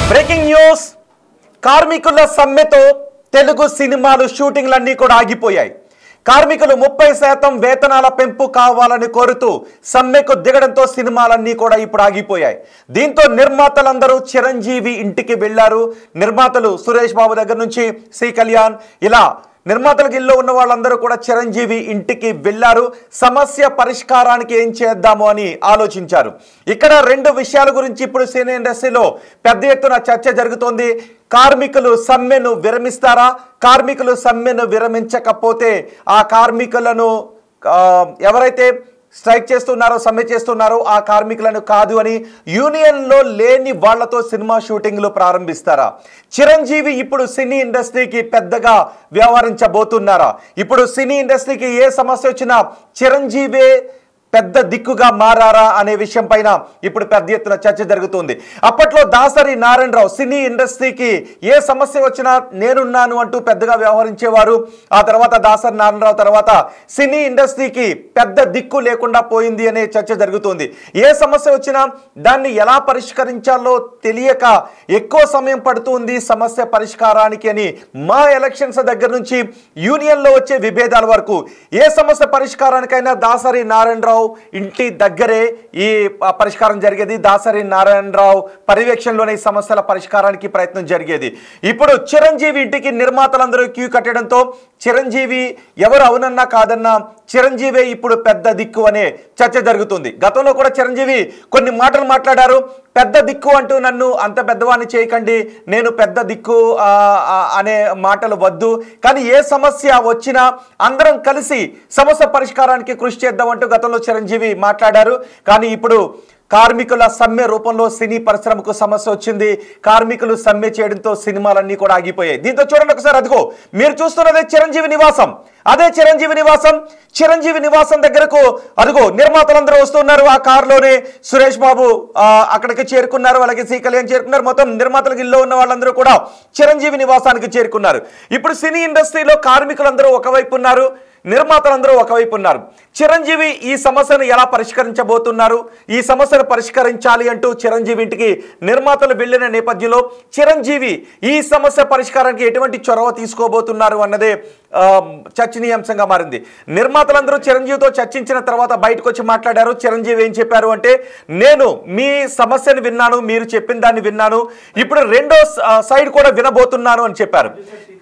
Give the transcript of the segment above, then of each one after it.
Breaking news కార్మికుల సమ్మెతో తెలుగు సినిమాలు షూటింగ్లన్నీ కూడా ఆగిపోయాయి. కార్మికులు 30% వేతనాల పెంపు కావాలని కోరుతూ సమ్మెకు దిగడంతో సినిమాలన్నీ కూడా ఇప్పుడు ఆగిపోయాయి. దీంతో నిర్మాతలందరూ చిరంజీవి ఇంటికి వెళ్లారు. నిర్మాతలు సురేష్ బాబు దగ్గర నుంచి సి కళ్యాణ్ ఇలా నిర్మాతలకు ఇల్లు ఉన్న వాళ్ళందరూ కూడా చిరంజీవి ఇంటికి వెళ్లారు. సమస్య పరిష్కారానికి ఏం చేద్దాము అని ఆలోచించారు. ఇక్కడ రెండు విషయాల గురించి ఇప్పుడు సినీ ఇండస్ట్రీలో పెద్ద ఎత్తున చర్చ జరుగుతోంది. కార్మికులు సమ్మెను విరమిస్తారా? కార్మికులు సమ్మెను విరమించకపోతే ఆ కార్మికులను ఎవరైతే స్ట్రైక్ చేస్తున్నారో సమ్మె చేస్తున్నారో ఆ కార్మికులను కాదు అని యూనియన్లో లేని వాళ్లతో సినిమా షూటింగ్లు ప్రారంభిస్తారా? చిరంజీవి ఇప్పుడు సినీ ఇండస్ట్రీకి పెద్దగా వ్యవహరించబోతున్నారా? ఇప్పుడు సినీ ఇండస్ట్రీకి ఏ సమస్య వచ్చినా చిరంజీవే పెద్ద దిక్కుగా మారారా అనే విషయం పైన ఇప్పుడు పెద్ద ఎత్తున చర్చ జరుగుతుంది. అప్పట్లో దాసరి నారాయణరావు సినీ ఇండస్ట్రీకి ఏ సమస్య వచ్చినా నేనున్నాను అంటూ పెద్దగా వ్యవహరించేవారు. ఆ తర్వాత దాసరి నారాయణరావు తర్వాత సినీ ఇండస్ట్రీకి పెద్ద దిక్కు లేకుండా పోయింది అనే చర్చ జరుగుతుంది. ఏ సమస్య వచ్చినా దాన్ని ఎలా పరిష్కరించాలో తెలియక ఎక్కువ సమయం పడుతుంది సమస్య పరిష్కారానికి అని మా ఎలక్షన్స్ దగ్గర నుంచి యూనియన్లో వచ్చే విభేదాల వరకు ఏ సమస్య పరిష్కారానికైనా దాసరి నారాయణరావు ఇంటి దగ్గరే ఈ పరిష్కారం జరిగేది. దాసరి నారాయణరావు పర్యవేక్షణలోనే ఈ సమస్యల పరిష్కారానికి ప్రయత్నం జరిగేది. ఇప్పుడు చిరంజీవి ఇంటికి నిర్మాతలందరూ క్యూ కట్టడంతో చిరంజీవి ఎవరు అవునన్నా కాదన్నా చిరంజీవి ఇప్పుడు పెద్ద దిక్కు అనే చర్చ జరుగుతుంది. గతంలో కూడా చిరంజీవి కొన్ని మాటలు మాట్లాడారు. పెద్ద దిక్కు అంటూ నన్ను అంత పెద్దవాడిని చేయకండి, నేను పెద్ద దిక్కు అనే మాటలు వద్దు, కానీ ఏ సమస్య వచ్చినా అందరం కలిసి సమస్య పరిష్కారానికి కృషి చేద్దామంటూ గతంలో చిరంజీవి మాట్లాడారు. కానీ ఇప్పుడు కార్మికుల సమ్మె రూపంలో సినీ పరిశ్రమకు సమస్య వచ్చింది. కార్మికులు సమ్మె చేయడంతో సినిమాలన్నీ కూడా ఆగిపోయాయి. దీంతో చూడండి ఒకసారి, అదిగో మీరు చూస్తున్నదే చిరంజీవి నివాసం. అదే చిరంజీవి నివాసం దగ్గరకు అదిగో నిర్మాతలందరూ వస్తున్నారు. ఆ కారులోనే సురేష్ బాబు అక్కడికి చేరుకున్నారు, అలాగే సి కళ్యాణ్ చేరుకున్నారు. మొత్తం నిర్మాతలకు ఇల్లు ఉన్న వాళ్ళందరూ కూడా చిరంజీవి నివాసానికి చేరుకున్నారు. ఇప్పుడు సినీ ఇండస్ట్రీలో కార్మికులందరూ ఒకవైపు ఉన్నారు, నిర్మాతలందరూ ఒకవైపు ఉన్నారు. చిరంజీవి ఈ సమస్యను ఎలా పరిష్కరించబోతున్నారు? ఈ సమస్యను పరిష్కరించాలి అంటూ చిరంజీవి ఇంటికి నిర్మాతలు వెళ్ళిన నేపథ్యంలో చిరంజీవి ఈ సమస్య పరిష్కారానికి ఎటువంటి చొరవ తీసుకోబోతున్నారు అన్నదే చర్చనీయాంశంగా మారింది. నిర్మాతలందరూ చిరంజీవితో చర్చించిన తర్వాత బయటకు వచ్చి మాట్లాడారు. చిరంజీవి ఏం చెప్పారు అంటే, నేను మీ సమస్యను విన్నాను, మీరు చెప్పిన దాన్ని విన్నాను, ఇప్పుడు రెండో సైడ్ కూడా వినబోతున్నాను అని చెప్పారు.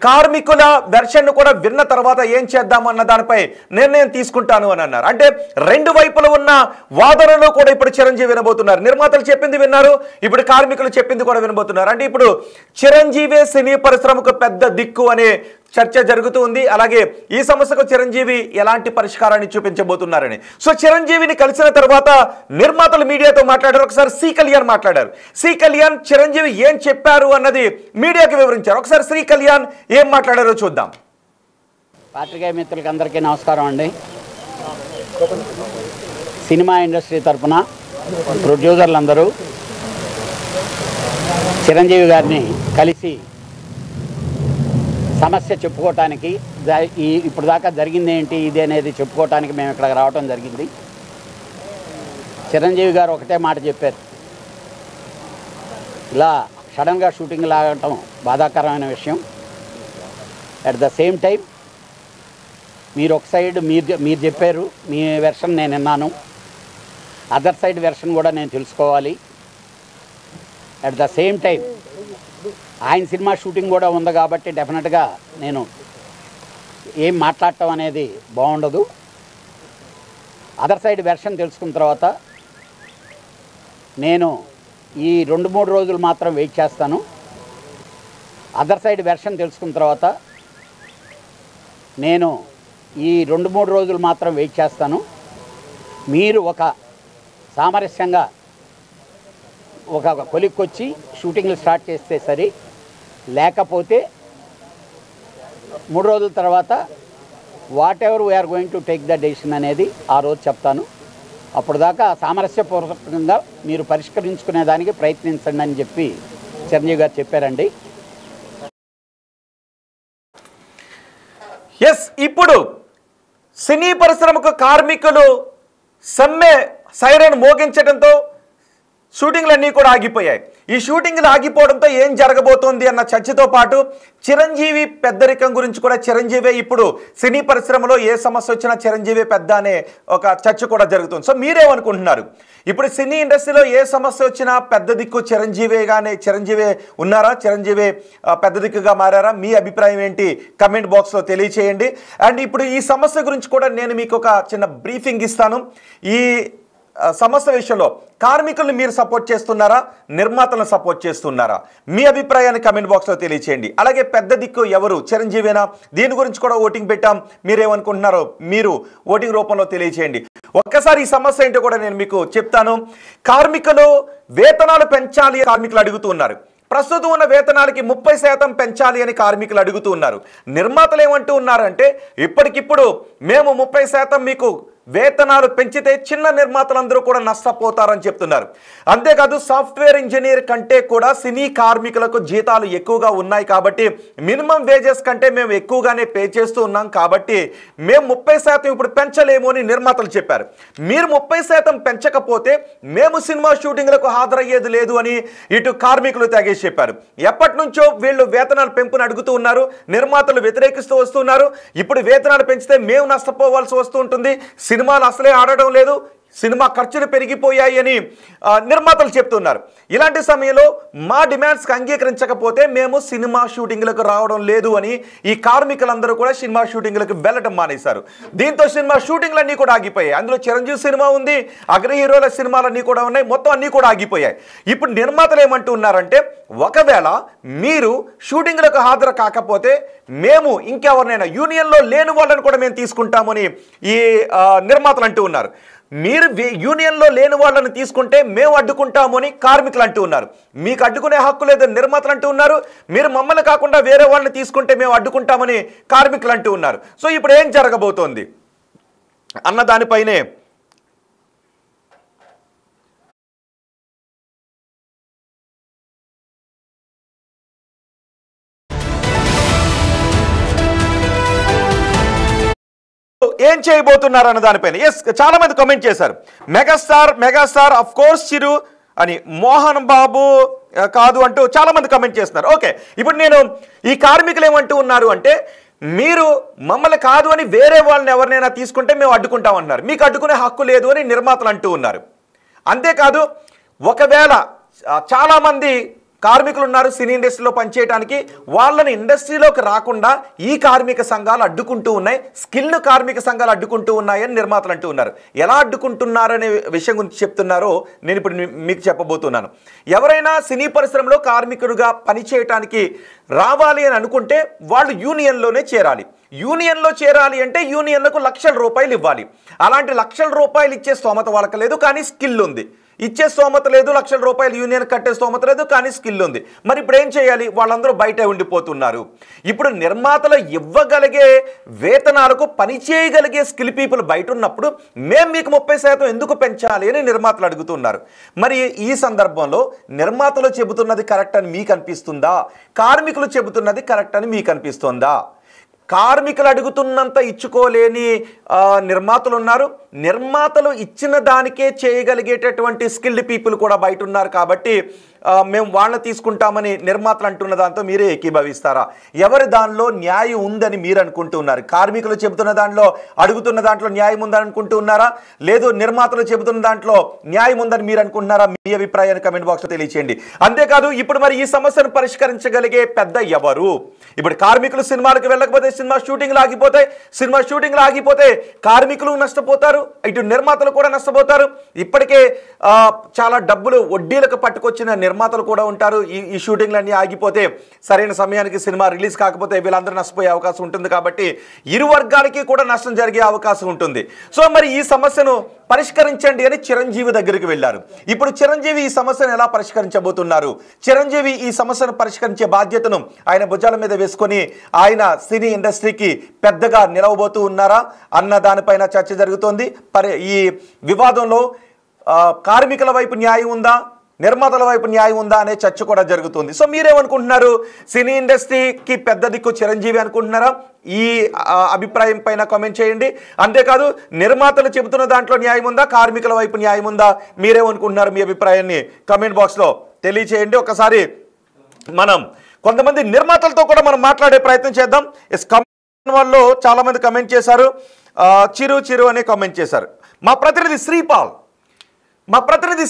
కార్మికుల వెర్షన్ కూడా విన్న తర్వాత ఏం చేద్దామన్న దానిపై నిర్ణయం తీసుకుంటాను అని అన్నారు. అంటే రెండు వైపులు ఉన్న వాదనలు కూడా ఇప్పుడు చిరంజీవి వినబోతున్నారు. నిర్మాతలు చెప్పింది విన్నారు, ఇప్పుడు కార్మికులు చెప్పింది కూడా వినబోతున్నారు. అంటే ఇప్పుడు చిరంజీవి సినీ పరిశ్రమకు పెద్ద దిక్కు అనే చర్చ జరుగుతుంది. అలాగే ఈ సమస్యకు చిరంజీవి ఎలాంటి పరిష్కారాన్ని చూపించబోతున్నారని. సో చిరంజీవిని కలిసిన తర్వాత నిర్మాతలు మీడియాతో మాట్లాడారు. ఒకసారి సి కళ్యాణ్ మాట్లాడారు. సి కళ్యాణ్ చిరంజీవి ఏం చెప్పారు అన్నది మీడియాకి వివరించారు. ఒకసారి సి కళ్యాణ్ ఏం మాట్లాడారో చూద్దాం. పాత్రికేయ మిత్రులకి అందరికీ నమస్కారం అండి. సినిమా ఇండస్ట్రీ తరఫున ప్రొడ్యూసర్లందరూ చిరంజీవి గారిని కలిసి సమస్య చెప్పుకోవటానికి, ఇప్పుడు దాకా జరిగింది ఏంటి ఇది అనేది చెప్పుకోవటానికి మేము ఇక్కడికి రావడం జరిగింది. చిరంజీవి గారు ఒకటే మాట చెప్పారు, ఇలా సడన్గా షూటింగ్ లాగటం బాధాకరమైన విషయం. అట్ ద సేమ్ టైం మీరు ఒక సైడ్ మీరు చెప్పారు, మీ వెర్షన్ నేను విన్నాను, అదర్ సైడ్ వెర్షన్ కూడా నేను తెలుసుకోవాలి. అట్ ద సేమ్ టైం ఆయన సినిమా షూటింగ్ కూడా ఉంది కాబట్టి డెఫినెట్గా నేను ఏం మాట్లాడటం అనేది బాగుండదు. అదర్ సైడ్ వెర్షన్ తెలుసుకున్న తర్వాత నేను ఈ 2-3 రోజులు మాత్రం వెయిట్ చేస్తాను. అదర్ సైడ్ వెర్షన్ తెలుసుకున్న తర్వాత నేను ఈ 2-3 రోజులు మాత్రం వెయిట్ చేస్తాను. మీరు ఒక సామరస్యంగా ఒక కొలిక్కొచ్చి షూటింగ్లు స్టార్ట్ చేస్తే సరి, లేకపోతే 3 రోజుల తర్వాత whatever we're going to take the decision అనేది ఆ రోజు చెప్తాను. అప్పుడు దాకా సామరస్యపూర్వకంగా మీరు పరిష్కరించుకునే దానికి ప్రయత్నించండి అని చెప్పి చిరంజీవి గారు చెప్పారండి. ఇప్పుడు సినీ పరిశ్రమకు కార్మికులు సమ్మె సైరన్ మోగించడంతో షూటింగ్లన్నీ కూడా ఆగిపోయాయి. ఈ షూటింగ్లు ఆగిపోవడంతో ఏం జరగబోతోంది అన్న చర్చతో పాటు చిరంజీవి పెద్దరికం గురించి కూడా చిరంజీవి ఇప్పుడు సినీ పరిశ్రమలో ఏ సమస్య వచ్చినా చిరంజీవి పెద్ద అనే ఒక చర్చ కూడా జరుగుతుంది. సో మీరేమనుకుంటున్నారు? ఇప్పుడు సినీ ఇండస్ట్రీలో ఏ సమస్య వచ్చినా పెద్ద దిక్కు చిరంజీవి ఉన్నారా? చిరంజీవి పెద్ద దిక్కుగా మారారా? మీ అభిప్రాయం ఏంటి? కమెంట్ బాక్స్లో తెలియచేయండి. అండ్ ఇప్పుడు ఈ సమస్య గురించి కూడా నేను మీకు ఒక చిన్న బ్రీఫింగ్ ఇస్తాను. ఈ సమస్య విషయంలో కార్మికులను మీరు సపోర్ట్ చేస్తున్నారా, నిర్మాతలను సపోర్ట్ చేస్తున్నారా? మీ అభిప్రాయాన్ని కమెంట్ బాక్స్లో తెలియచేయండి. అలాగే పెద్ద దిక్కు ఎవరు, చిరంజీవేనా? దీని గురించి కూడా ఓటింగ్ పెట్టాం. మీరేమనుకుంటున్నారో మీరు ఓటింగ్ రూపంలో తెలియచేయండి. ఒక్కసారి ఈ సమస్య ఏంటో కూడా నేను మీకు చెప్తాను. కార్మికులు వేతనాలు పెంచాలి కార్మికులు అడుగుతూ ఉన్నారు. ప్రస్తుతం ఉన్న వేతనాలకి 30% పెంచాలి అని కార్మికులు అడుగుతూ ఉన్నారు. నిర్మాతలు ఏమంటూ ఉన్నారంటే ఇప్పటికిప్పుడు మేము 30% మీకు వేతనాలు పెంచితే చిన్న నిర్మాతలందరూ కూడా నష్టపోతారని చెప్తున్నారు. అంతేకాదు సాఫ్ట్వేర్ ఇంజనీర్ కంటే కూడా సినీ కార్మికులకు జీతాలు ఎక్కువగా ఉన్నాయి కాబట్టి మినిమం వేజెస్ కంటే మేము ఎక్కువగానే పే చేస్తూ ఉన్నాం కాబట్టి మేము 30% ఇప్పుడు పెంచలేము అని నిర్మాతలు చెప్పారు. మీరు 30% పెంచకపోతే మేము సినిమా షూటింగ్లకు హాజరయ్యేది లేదు అని ఇటు కార్మికులు తెగేసి చెప్పారు. ఎప్పటి నుంచో వీళ్ళు వేతనాలు పెంపుని అడుగుతూ ఉన్నారు. నిర్మాతలు వ్యతిరేకిస్తూ వస్తున్నారు. ఇప్పుడు వేతనాలు పెంచితే మేము నష్టపోవాల్సి వస్తూ ఉంటుంది. సినిమాలు అసలే ఆడడం లేదు, సినిమా ఖర్చులు పెరిగిపోయాయి అని నిర్మాతలు చెప్తున్నారు. ఇలాంటి సమయంలో మా డిమాండ్స్కి అంగీకరించకపోతే మేము సినిమా షూటింగ్లకు రావడం లేదు అని ఈ కార్మికులందరూ కూడా సినిమా షూటింగ్లకు వెళ్ళడం మానేశారు. దీంతో సినిమా షూటింగ్లన్నీ కూడా ఆగిపోయాయి. అందులో చిరంజీవి సినిమా ఉంది, అగ్ర హీరోల సినిమాలన్నీ కూడా ఉన్నాయి, మొత్తం అన్నీ కూడా ఆగిపోయాయి. ఇప్పుడు నిర్మాతలు ఏమంటున్నారంటే ఒకవేళ మీరు షూటింగ్లకు హాజరు కాకపోతే మేము ఇంకెవరినైనా యూనియన్లో లేని వాళ్ళని కూడా మేము తీసుకుంటామని ఈ నిర్మాతలు అంటూ ఉన్నారు. మీరు యూనియన్లో లేని వాళ్ళని తీసుకుంటే మేము అడ్డుకుంటాము అని కార్మికులు అంటూ ఉన్నారు. మీకు అడ్డుకునే హక్కు లేదని నిర్మాతలు అంటూ ఉన్నారు. మీరు మమ్మల్ని కాకుండా వేరే వాళ్ళని తీసుకుంటే మేము అడ్డుకుంటామని కార్మికులు అంటూ ఉన్నారు. సో ఇప్పుడు ఏం జరగబోతోంది అన్న దానిపైనే ఏం చేయబోతున్నారు అన్న దానిపైన చాలా మంది కామెంట్ చేశారు. మెగాస్టార్ ఆఫ్ కోర్స్ చిరు అని, మోహన్ బాబు కాదు అంటూ చాలా మంది కామెంట్ చేస్తున్నారు. ఓకే, ఇప్పుడు నేను ఈ కార్మికులు ఏమంటూ ఉన్నారు అంటే మీరు మమ్మల్ని కాదు అని వేరే వాళ్ళని ఎవరినైనా తీసుకుంటే మేము అడ్డుకుంటామన్నారు. మీకు అడ్డుకునే హక్కు లేదు అని నిర్మాతలు అంటూ ఉన్నారు. అంతేకాదు ఒకవేళ చాలామంది కార్మికులు ఉన్నారు సినీ ఇండస్ట్రీలో పనిచేయడానికి, వాళ్ళని ఇండస్ట్రీలోకి రాకుండా ఈ కార్మిక సంఘాలు అడ్డుకుంటూ ఉన్నాయి, స్కిల్డ్ కార్మిక సంఘాలు అడ్డుకుంటూ ఉన్నాయని నిర్మాతలు అంటూ ఉన్నారు. ఎలా అడ్డుకుంటున్నారనే విషయం గురించి చెప్తున్నారో నేను ఇప్పుడు మీకు చెప్పబోతున్నాను. ఎవరైనా సినీ పరిశ్రమలో కార్మికుడిగా పనిచేయటానికి రావాలి అని అనుకుంటే వాళ్ళు యూనియన్లోనే చేరాలి. యూనియన్లో చేరాలి అంటే యూనియన్లకు లక్షల రూపాయలు ఇవ్వాలి. అలాంటి లక్షల రూపాయలు ఇచ్చే స్తోమత వాళ్ళకి లేదు, కానీ స్కిల్ ఉంది. ఇచ్చే స్తోమత లేదు, లక్షల రూపాయలు యూనియన్ కట్టే స్తోమత లేదు, కానీ స్కిల్ ఉంది. మరి ఇప్పుడు ఏం చేయాలి? వాళ్ళందరూ బయట ఉండిపోతున్నారు. ఇప్పుడు నిర్మాతలు ఇవ్వగలిగే వేతనాలకు పని చేయగలిగే స్కిల్ పీపుల్ బయట ఉన్నప్పుడు మేము మీకు 30% ఎందుకు పెంచాలి అని నిర్మాతలు అడుగుతున్నారు. మరి ఈ సందర్భంలో నిర్మాతలు చెబుతున్నది కరెక్ట్ అని మీకు అనిపిస్తుందా? కార్మికులు చెబుతున్నది కరెక్ట్ అని మీకు అనిపిస్తుందా? కార్మికులు అడుగుతున్నంత ఇచ్చుకోలేని నిర్మాతలు ఉన్నారు. నిర్మాతలు ఇచ్చిన దానికే చేయగలిగేటటువంటి స్కిల్డ్ పీపుల్ కూడా బయట ఉన్నారు. కాబట్టి మేము వాళ్ళని తీసుకుంటామని నిర్మాతలు అంటున్న దాంతో మీరే ఏకీభవిస్తారా? ఎవరి దానిలో న్యాయం ఉందని మీరు అనుకుంటున్నారు? కార్మికులు చెబుతున్న దాంట్లో అడుగుతున్న దాంట్లో న్యాయం ఉందని అనుకుంటూ ఉన్నారా? లేదు నిర్మాతలు చెబుతున్న దాంట్లో న్యాయం ఉందని మీరు అనుకుంటున్నారా? మీ అభిప్రాయాన్ని కమెంట్ బాక్స్లో తెలియచేయండి. అంతేకాదు ఇప్పుడు మరి ఈ సమస్యను పరిష్కరించగలిగే పెద్ద ఎవరు? ఇప్పుడు కార్మికులు సినిమాలకు వెళ్ళకపోతే సినిమా షూటింగ్లు ఆగిపోతాయి. సినిమా షూటింగ్లు ఆగిపోతే కార్మికులు నష్టపోతారు, ఇటు నిర్మాతలు కూడా నష్టపోతారు. ఇప్పటికే చాలా డబ్బులు వడ్డీలకు పట్టుకొచ్చిన నిర్మాతలు కూడా ఉంటారు. ఈ షూటింగ్లన్నీ ఆగిపోతే సరైన సమయానికి సినిమా రిలీజ్ కాకపోతే వీళ్ళందరూ నష్టపోయే అవకాశం ఉంటుంది. కాబట్టి ఇరు వర్గాలకి కూడా నష్టం జరిగే అవకాశం ఉంటుంది. సో మరి ఈ సమస్యను పరిష్కరించండి అని చిరంజీవి దగ్గరికి వెళ్ళారు. ఇప్పుడు చిరంజీవి ఈ సమస్యను ఎలా పరిష్కరించబోతున్నారు? చిరంజీవి ఈ సమస్యను పరిష్కరించే బాధ్యతను ఆయన భుజాల మీద వేసుకొని ఆయన సినీ ఇండస్ట్రీకి పెద్దగా నిలవబోతూ ఉన్నారా అన్న దానిపైన చర్చ జరుగుతోంది. ఈ వివాదంలో కార్మికుల వైపు న్యాయం ఉందా, నిర్మాతల వైపు న్యాయం ఉందా అనే చర్చ కూడా జరుగుతుంది. సో మీరేమనుకుంటున్నారు? సినీ ఇండస్ట్రీకి పెద్ద దిక్కు చిరంజీవి అనుకుంటున్నారా? ఈ అభిప్రాయం పైన కామెంట్ చేయండి. అంతేకాదు నిర్మాతలు చెబుతున్న దాంట్లో న్యాయం ఉందా, కార్మికుల వైపు న్యాయం ఉందా, మీరేమనుకుంటున్నారు? మీ అభిప్రాయాన్ని కామెంట్ బాక్స్లో తెలియచేయండి. ఒకసారి మనం కొంతమంది నిర్మాతలతో కూడా మనం మాట్లాడే ప్రయత్నం చేద్దాం. కమెంట్ వాళ్ళు చాలామంది కమెంట్ చేశారు. చిరు అనే కామెంట్ చేశారు. మా ప్రతినిధి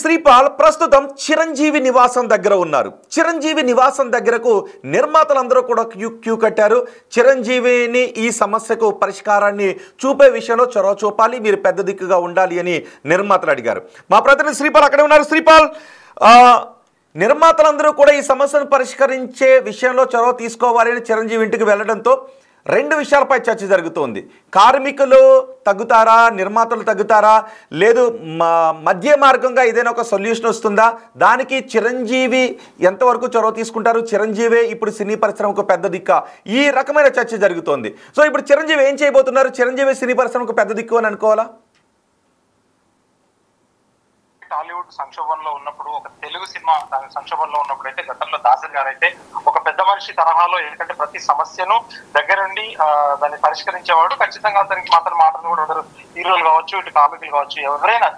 శ్రీపాల్ ప్రస్తుతం చిరంజీవి నివాసం దగ్గర ఉన్నారు. చిరంజీవి నివాసం దగ్గరకు నిర్మాతలందరూ కూడా క్యూ కట్టారు. చిరంజీవిని ఈ సమస్యకు పరిష్కారాన్ని చూపే విషయంలో చొరవ చూపాలి, మీరు పెద్ద దిక్కుగా ఉండాలి అని నిర్మాతలు అడిగారు. మా ప్రతినిధి శ్రీపాల్ అక్కడే ఉన్నారు. శ్రీపాల్, నిర్మాతలందరూ కూడా ఈ సమస్యను పరిష్కరించే విషయంలో చొరవ తీసుకోవాలని చిరంజీవి ఇంటికి వెళ్లడంతో రెండు విషయాలపై చర్చ జరుగుతోంది. కార్మికులు తగ్గుతారా, నిర్మాతలు తగ్గుతారా, లేదు మధ్య మార్గంగా ఏదైనా ఒక సొల్యూషన్ వస్తుందా, దానికి చిరంజీవి ఎంతవరకు చొరవ తీసుకుంటారు, చిరంజీవే ఇప్పుడు సినీ పరిశ్రమకు పెద్ద దిక్కా, ఈ రకమైన చర్చ జరుగుతోంది. సో ఇప్పుడు చిరంజీవి ఏం చేయబోతున్నారు? చిరంజీవి సినీ పరిశ్రమకు పెద్ద దిక్కు అని అనుకోవాలా? టాలీవుడ్ సంక్షోభంలో ఉన్నప్పుడు, ఒక తెలుగు సినిమా సంక్షోభంలో ఉన్నప్పుడు అయితే గతంలో దాసరి గారు అయితే ఒక పెద్ద మనిషి తరహాలో ఎందుకంటే ప్రతి సమస్యను దగ్గరుండి దాన్ని పరిష్కరించేవాడు. ఖచ్చితంగా అతనికి మాటలు కూడా అందరూ హీరోలు కావచ్చు, ఇటు కామికులు కావచ్చు, ఎవరైనా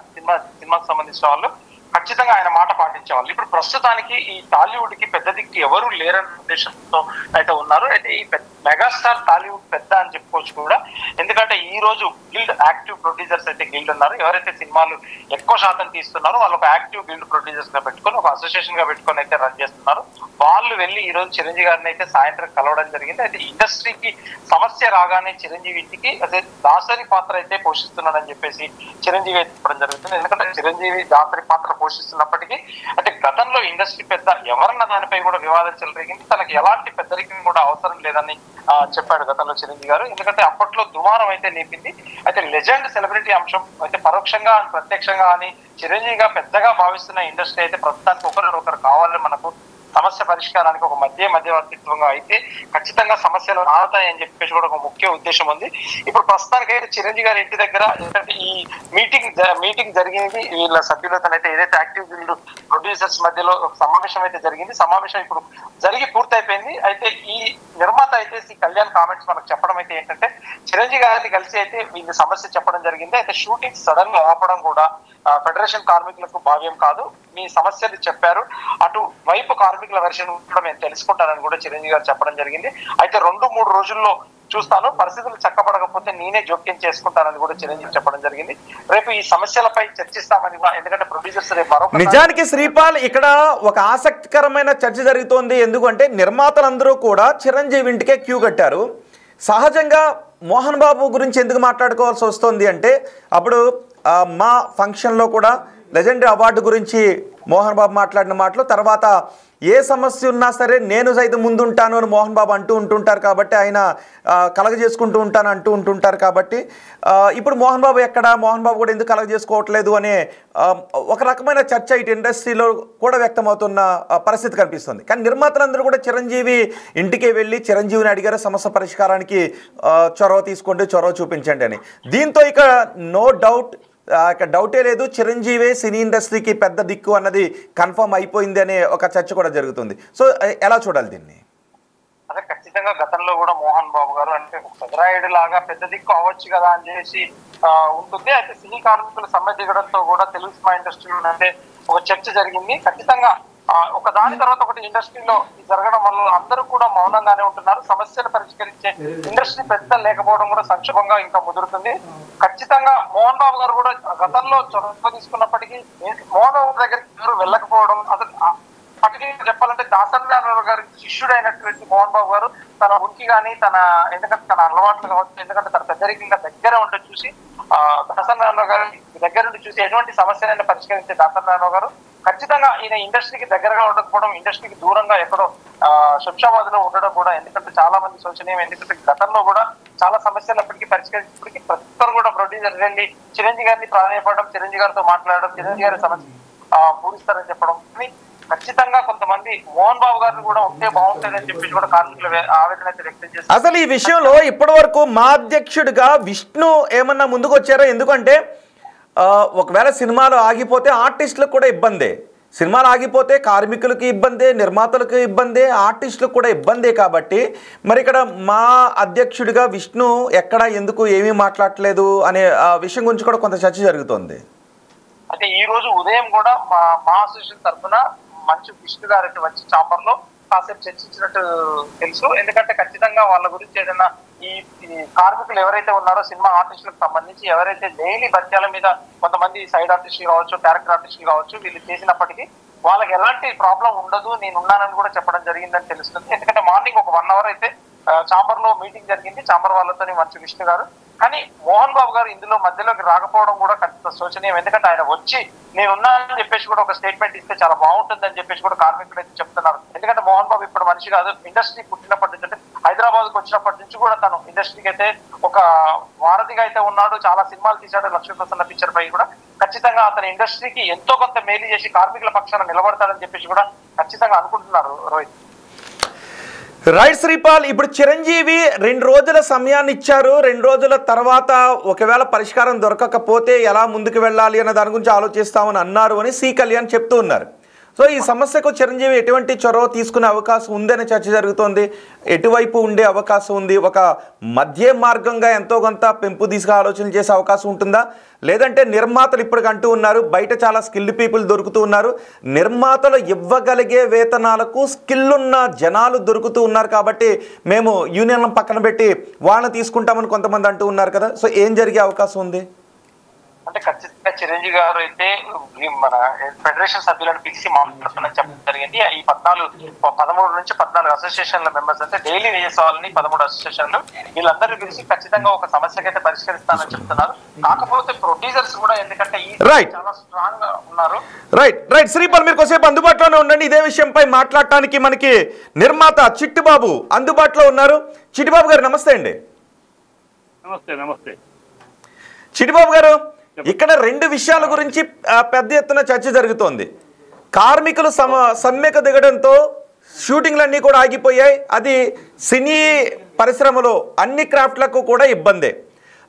సినిమాకి సంబంధించిన వాళ్ళు ఖచ్చితంగా ఆయన మాట పాటించేవాళ్ళు. ఇప్పుడు ప్రస్తుతానికి ఈ టాలీవుడ్ కి పెద్ద దిక్కు ఎవరు లేరన్న ఉద్దేశంతో అయితే ఉన్నారు. అయితే ఈ మెగాస్టార్ టాలీవుడ్ పెద్ద అని చెప్పుకోవచ్చు కూడా. ఎందుకంటే ఈ రోజు గిల్డ్ యాక్టివ్ ప్రొడ్యూసర్స్ అయితే గిల్డ్ ఉన్నారు. ఎవరైతే సినిమాలు ఎక్కువ శాతం తీస్తున్నారో వాళ్ళు ఒక యాక్టివ్ గిల్డ్ ప్రొడ్యూసర్స్ గా పెట్టుకొని, ఒక అసోసియేషన్ గా పెట్టుకొని అయితే రన్ చేస్తున్నారు. వాళ్ళు వెళ్ళి ఈ రోజు చిరంజీవి గారిని అయితే సాయంత్రం కలవడం జరిగింది. అయితే ఇండస్ట్రీకి సమస్య రాగానే చిరంజీవి ఇంటికి అదే దాసరి పాత్ర అయితే పోషిస్తున్నాడని చెప్పేసి చిరంజీవి అయితే చెప్పడం జరుగుతుంది. ఎందుకంటే చిరంజీవి దాసరి పాత్ర పోషిస్తున్నప్పటికీ అంటే గతంలో ఇండస్ట్రీ పెద్ద ఎవరన్న దానిపై కూడా వివాదం చెలరేగింది. తనకి ఎలాంటి పెద్దరికం కూడా అవసరం లేదని చెప్పాడు గతంలో చిరంజీవి గారు. ఎందుకంటే అప్పట్లో దుమారం అయితే లేపింది. అయితే లెజెండ్ సెలబ్రిటీ అంశం అయితే పరోక్షంగా ప్రత్యక్షంగా అని చిరంజీవిగా పెద్దగా భావిస్తున్న ఇండస్ట్రీ అయితే ప్రస్తుతానికి ఒకరు కావాలని మనకు సమస్య పరిష్కారానికి ఒక మధ్యవర్తిత్వంగా అయితే ఖచ్చితంగా సమస్యలు ఆడతాయని చెప్పేసి కూడా ఒక ముఖ్య ఉద్దేశం ఉంది. ఇప్పుడు ప్రస్తుతానికి అయితే చిరంజీవి గారి ఇంటి దగ్గర ఏంటంటే ఈ మీటింగ్ జరిగింది. వీళ్ళ సభ్యులతోనైతే ఏదైతే యాక్టివ్ గిల్డ్ ప్రొడ్యూసర్స్ మధ్యలో ఒక సమావేశం అయితే జరిగింది. సమావేశం ఇప్పుడు జరిగి పూర్తయిపోయింది. అయితే ఈ నిర్మాత అయితే శ్రీ కళ్యాణ్ కామెంట్స్ మనకు చెప్పడం అయితే ఏంటంటే చిరంజీవి గారిని కలిసి అయితే వీళ్ళ సమస్య చెప్పడం జరిగింది. అయితే షూటింగ్ సడన్ గా ఆపడం కూడా ఫెడరేషన్ కార్మికులకు భావ్యం కాదు. మీ సమస్యలు చెప్పారు, అటు వైపు కార్మికుల వెర్షన్ కూడా మేము తెలుసుకుంటానని కూడా చిరంజీవి గారు చెప్పడం జరిగింది. అయితే 2-3 రోజుల్లో చూస్తాను, పరిస్థితులు చక్కబడకపోతే నేనే జోక్యం చేసుకుంటానని కూడా చిరంజీవి చెప్పడం జరిగింది. రేపు ఈ సమస్యలపై చర్చిస్తామని, ఎందుకంటే ప్రొడ్యూసర్స్ రేపు నిజానికి శ్రీపాల్ ఇక్కడ ఒక ఆసక్తికరమైన చర్చ జరుగుతోంది. ఎందుకంటే నిర్మాతలందరూ కూడా చిరంజీవి ఇంటికే క్యూ కట్టారు. సహజంగా మోహన్ బాబు గురించి ఎందుకు మాట్లాడుకోవాల్సి వస్తుంది అంటే అప్పుడు మా ఫంక్షన్లో కూడా లెజెండరీ అవార్డు గురించి మోహన్ బాబు మాట్లాడిన మాటలు, తర్వాత ఏ సమస్య ఉన్నా సరే నేను సైతం ముందుంటాను అని మోహన్ బాబు అంటూ ఉంటుంటారు కాబట్టి, ఆయన కలగజేసుకుంటూ ఉంటాను అంటూ ఉంటుంటారు కాబట్టి ఇప్పుడు మోహన్ బాబు మోహన్ బాబు కూడా ఎందుకు కలగజేసుకోవట్లేదు అనే ఒక రకమైన చర్చ ఇటు ఇండస్ట్రీలో కూడా వ్యక్తమవుతున్న పరిస్థితి కనిపిస్తుంది. కానీ నిర్మాతలందరూ కూడా చిరంజీవి ఇంటికి వెళ్ళి చిరంజీవిని అడిగారు సమస్య పరిష్కారానికి చొరవ తీసుకోండి, చొరవ చూపించండి అని. దీంతో ఇక నో డౌట్, డౌటే లేదు, చిరంజీవే సినీ ఇండస్ట్రీకి పెద్ద దిక్కు అన్నది కన్ఫర్మ్ అయిపోయింది అనే ఒక చర్చ కూడా జరుగుతుంది. సో ఎలా చూడాలి దీన్ని? అదే ఖచ్చితంగా గతంలో కూడా మోహన్ బాబు గారు అంటే పెదరాయుడు లాగా పెద్ద దిక్కు అవ్వచ్చు కదా అని చేసి ఉంటుంది. అయితే సినీ కార్మికుల సమ్మె దిగడంతో కూడా తెలుగు సినిమా ఇండస్ట్రీలో అంటే ఒక చర్చ జరిగింది. ఖచ్చితంగా ఒక దాని తర్వాత ఒకటి ఇండస్ట్రీలో జరగడం వల్ల అందరూ కూడా మౌనంగానే ఉంటున్నారు. సమస్యలు పరిష్కరించే ఇండస్ట్రీ పెద్ద లేకపోవడం కూడా సంక్షోభంగా ఇంకా ముదురుతుంది. ఖచ్చితంగా మోహన్ బాబు గారు కూడా గతంలో చొరవ తీసుకున్నప్పటికీ మోహన్ బాబు దగ్గరికి ఎవరు వెళ్ళకపోవడం, అసలు పర్టికులర్ చెప్పాలంటే దాసరి గారి శిష్యుడైనటువంటి మోహన్ బాబు గారు తన ఉనికి కానీ ఎందుకంటే తన అలవాట్లు కావచ్చు, ఎందుకంటే తన పెద్దరికంగా దగ్గర ఉంటే చూసి దాసరి గారి దగ్గర నుండి చూసి ఎటువంటి సమస్యలైనా పరిష్కరించే దాసరి గారు ఖచ్చితంగా ఈయన ఇండస్ట్రీకి దగ్గరగా ఉండకపోవడం, ఇండస్ట్రీకి దూరంగా ఎక్కడో శంషాబాద్ లో ఉండడం కూడా ఎందుకంటే చాలా మంది శోచనీయం. ఎందుకంటే గతంలో కూడా చాలా సమస్యలు అప్పటికీ పరిష్కరించినప్పటికీ ప్రతి కూడా ప్రొడ్యూసర్ వెళ్ళి చిరంజీవి గారిని ప్రాధాన్యపడడం, చిరంజీవి గారితో మాట్లాడడం, చిరంజీవి గారి సమస్య పూరిస్తారని చెప్పడం. ఖచ్చితంగా కొంతమంది మోహన్ బాబు గారిని కూడా ఉంటే బాగుంటుందని చెప్పేసి కూడా కార్మికులు ఆవేదన అయితే వ్యక్తం చేస్తారు. అసలు ఈ విషయంలో ఇప్పటి వరకు మా అధ్యక్షుడిగా విష్ణు ఏమన్నా ముందుకు వచ్చారో? ఎందుకంటే ఒకవేళ సినిమాలు ఆగిపోతే ఆర్టిస్టులకు కూడా ఇబ్బందే. సినిమాలు ఆగిపోతే కార్మికులకి ఇబ్బందే, నిర్మాతలకు ఇబ్బందే, ఆర్టిస్టులకు కూడా ఇబ్బందే. కాబట్టి మరి ఇక్కడ మా అధ్యక్షుడిగా విష్ణు ఎక్కడ ఎందుకు ఏమీ మాట్లాడట్లేదు అనే విషయం గురించి కూడా కొంత చర్చ జరుగుతోంది. అంటే ఈ రోజు ఉదయం కూడా మా అసోసియేషన్ తరఫున మంచు విష్ణు గారికి వచ్చి చాంబర్ లో కాసేపు చర్చించినట్టు తెలుసు. ఎందుకంటే ఖచ్చితంగా వాళ్ళ గురించి ఏదైనా ఈ కార్మికులు ఎవరైతే ఉన్నారో సినిమా ఆర్టిస్టులకు సంబంధించి ఎవరైతే డైలీ బత్యాల మీద కొంతమంది సైడ్ ఆర్టిస్టులు కావచ్చు, క్యారెక్టర్ ఆర్టిస్టులు కావచ్చు, వీళ్ళు చేసినప్పటికీ వాళ్ళకి ఎలాంటి ప్రాబ్లం ఉండదు, నేను ఉన్నానని కూడా చెప్పడం జరిగిందని తెలుస్తుంది. ఎందుకంటే మార్నింగ్ ఒక 1 అవర్ అయితే చాంబర్ లో మీటింగ్ జరిగింది చాంబర్ వాళ్ళతో మంచు విష్ణు గారు. కానీ మోహన్ బాబు గారు ఇందులో మధ్యలోకి రాకపోవడం కూడా ఖచ్చితంగా శోచనీయం. ఎందుకంటే ఆయన వచ్చి నేనున్నానని చెప్పేసి కూడా ఒక స్టేట్మెంట్ ఇస్తే చాలా బాగుంటుందని చెప్పేసి కూడా కార్మికులు అయితే చెప్తున్నారు. ఎందుకంటే మోహన్ బాబు ఇప్పుడు మనిషి కాదు, ఇండస్ట్రీ పుట్టినప్పటి నుంచి అంటే హైదరాబాద్ కు వచ్చినప్పటి నుంచి కూడా తను ఇండస్ట్రీకి అయితే ఒక వారధిగా అయితే ఉన్నాడు. చాలా సినిమాలు తీశాడు. లక్ష్మీప్రసన్న పిక్చర్ పై కూడా ఖచ్చితంగా అతని ఇండస్ట్రీకి ఎంతో కొంత మేలు చేసి కార్మికుల పక్షాన నిలబడతాడని చెప్పేసి కూడా ఖచ్చితంగా అనుకుంటున్నారు రోహిత్. రైట్ శ్రీపాల్, ఇప్పుడు చిరంజీవి 2 రోజుల సమయాన్ని ఇచ్చారు. 2 రోజుల తర్వాత ఒకవేళ పరిష్కారం దొరకకపోతే ఎలా ముందుకు వెళ్ళాలి అన్న దాని గురించి ఆలోచిస్తామని అన్నారు అని సి కళ్యాణ్ చెప్తూ ఉన్నారు. సో ఈ సమస్యకు చిరంజీవి ఎటువంటి చొరవ తీసుకునే అవకాశం ఉందనే చర్చ జరుగుతోంది. ఎటువైపు ఉండే అవకాశం ఉంది? ఒక మధ్య మార్గంగా ఎంతో కొంత పెంపు దిశగా ఆలోచన చేసే అవకాశం ఉంటుందా? లేదంటే నిర్మాతలు ఇప్పటికంటూ ఉన్నారు, బయట చాలా స్కిల్డ్ పీపుల్ దొరుకుతూ ఉన్నారు, నిర్మాతలు ఇవ్వగలిగే వేతనాలకు స్కిల్ ఉన్న జనాలు దొరుకుతూ ఉన్నారు కాబట్టి మేము యూనియన్ పక్కన పెట్టి వాళ్ళని తీసుకుంటామని కొంతమంది అంటూ ఉన్నారు కదా. సో ఏం జరిగే అవకాశం ఉంది? అంటే ఖచ్చితంగా చిరంజీవి గారు అయితే మన ఫెడరేషన్ సభ్యులను పిలిచి మాట్లాడుతున్నా చెప్పడం జరిగింది. ఈ 13 నుంచి 14 అసోసియేషన్ల మెంబర్స్ అంటే డైలీ వేజెస్ వాళ్ళని 13 అసోసియేషన్లు వీళ్ళందరినీ పిలిచి ఖచ్చితంగా ఒక సమస్యకైతే పరిష్కరిస్తానని చెప్తున్నారు. కాకపోతే ప్రొడ్యూసర్స్ కూడా ఎందుకంటే చాలా స్ట్రాంగ్ గా ఉన్నారు. రైట్ శ్రీపాల్, మీరు కొద్దిసేపు అందుబాటులోనే ఉండండి. ఇదే విషయంపై మాట్లాడటానికి మనకి నిర్మాత చిట్టిబాబు అందుబాటులో ఉన్నారు. చిట్టిబాబు గారు నమస్తే అండి. నమస్తే చిట్టిబాబు గారు, ఇక్కడ 2 విషయాల గురించి పెద్ద ఎత్తున చర్చ జరుగుతోంది. కార్మికులు సమ్మెకు దిగడంతో షూటింగ్లన్నీ కూడా ఆగిపోయాయి. అది సినీ పరిశ్రమలో అన్ని క్రాఫ్ట్లకు కూడా ఇబ్బందే.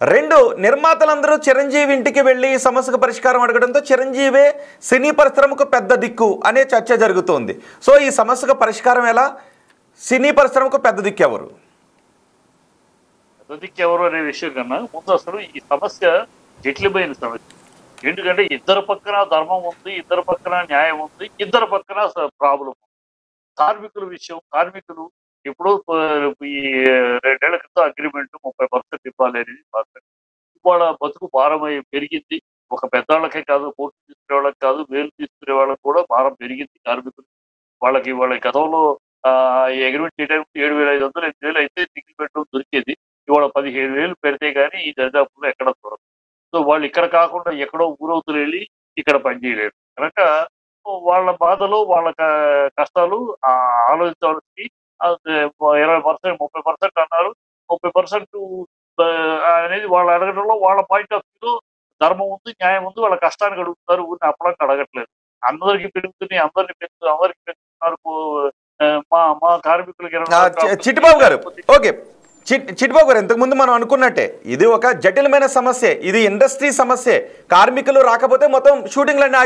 2, నిర్మాతలందరూ చిరంజీవి ఇంటికి వెళ్ళి ఈ సమస్యకు పరిష్కారం అడగడంతో చిరంజీవే సినీ పరిశ్రమకు పెద్ద దిక్కు అనే చర్చ జరుగుతోంది. సో ఈ సమస్యకు పరిష్కారం ఎలా? సినీ పరిశ్రమకు పెద్ద దిక్కు ఎవరు? పెద్ద దిక్కు ఎవరు అనే విషయం కన్నా ముందు అసలు ఈ సమస్య జటిలమైన సమస్య. ఎందుకంటే ఇద్దరు పక్కన ధర్మం ఉంది, ఇద్దరు పక్కన న్యాయం ఉంది, ఇద్దరు పక్కన ప్రాబ్లం ఉంది. కార్మికుల విషయం, కార్మికులు ఇప్పుడు ఈ 2 ఏళ్ల క్రితం అగ్రిమెంట్ 30% ఇవ్వాలి అనేది ఇవాళ బతుకు భారం పెరిగింది. ఒక పెద్దవాళ్ళకే కాదు, కోర్టు తీసుకునే వాళ్ళకి కాదు, వేలు తీసుకునే వాళ్ళకి కూడా భారం పెరిగింది. కార్మికులు వాళ్ళ గతంలో అగ్రిమెంట్ చేయడానికి 7,500 8,000 అయితే టికెట్ పెట్టడం దొరికేది. ఇవాళ 15,000 పెడితే కానీ ఈ దరిదాపుల్లో ఎక్కడ దొరకదు. సో వాళ్ళు ఇక్కడ కాకుండా ఎక్కడో ఊరవుతులు వెళ్ళి ఇక్కడ పనిచేయలేరు కనుక వాళ్ళ బాధలు, వాళ్ళ కష్టాలు ఆలోచించవలసి 20% 30% అన్నారు. 30% అనేది వాళ్ళు అడగడంలో వాళ్ళ పాయింట్ ఆఫ్ వ్యూలో ధర్మం ఉంది, న్యాయం ఉంది. వాళ్ళ కష్టానికి అడుగుతున్నారు, ఊరిని అప్పడానికి అడగట్లేదు. అందరికీ పెరుగుతున్నాయి, అందరికి పెంచుతున్నారు. మా కార్మికులకి చిట్టిబాబు గారు, ఓకే చిట్టిబాబు గారు, ఇంతకుముందు మనం అనుకున్నట్టే ఇది ఒక జటిలమైన సమస్య. ఇది ఇండస్ట్రీ సమస్య. కార్మికులు రాకపోతే మొత్తం షూటింగ్లన్నీ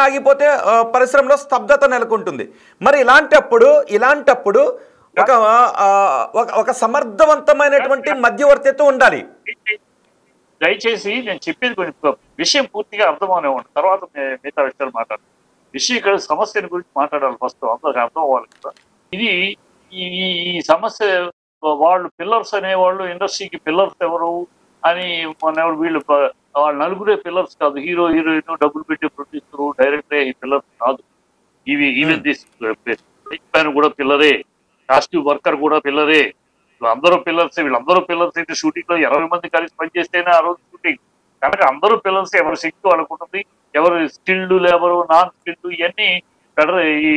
ఆగిపోతే పరిశ్రమలో స్తబ్దత నెలకొంటుంది. మరి ఇలాంటప్పుడు ఒక సమర్థవంతమైనటువంటి మధ్యవర్తిత్వం ఉండాలి. దయచేసి నేను చెప్పేది కొంచెం విషయం పూర్తిగా అర్థమనేవ్వండి, తర్వాత మిగతా విషయాలు మాట్లాడాలి. ఇక్కడ సమస్యల గురించి మాట్లాడాలి. ఫస్ట్ అందరికి అర్థం అవ్వాలి కదా. ఇది ఈ సమస్య వాళ్ళు పిల్లర్స్ అనేవాళ్ళు, ఇండస్ట్రీకి పిల్లర్స్ ఎవరు అని వీళ్ళు వాళ్ళ నలుగురే పిల్లర్స్ కాదు. హీరో, హీరోయిన్, డబ్బులు పెట్టి ప్రొడ్యూసరు, డైరెక్టరే ఈ పిల్లర్స్ కాదు. ఈవెన్ కూడా పిల్లరే, కాస్ట్యూమ్ వర్కర్ కూడా పిల్లరే. అందరూ పిల్లర్స్. వీళ్ళందరూ పిల్లర్స్ అయితే షూటింగ్ లో 20 మంది కలిసి పనిచేస్తేనే ఆ రోజు షూటింగ్. కనుక అందరూ పిల్లర్స్. ఎవరు శక్తి వాళ్ళకుంటుంది, ఎవరు స్కిల్డ్ లేబరు, నాన్ స్కిల్డ్, ఇవన్నీ ఈ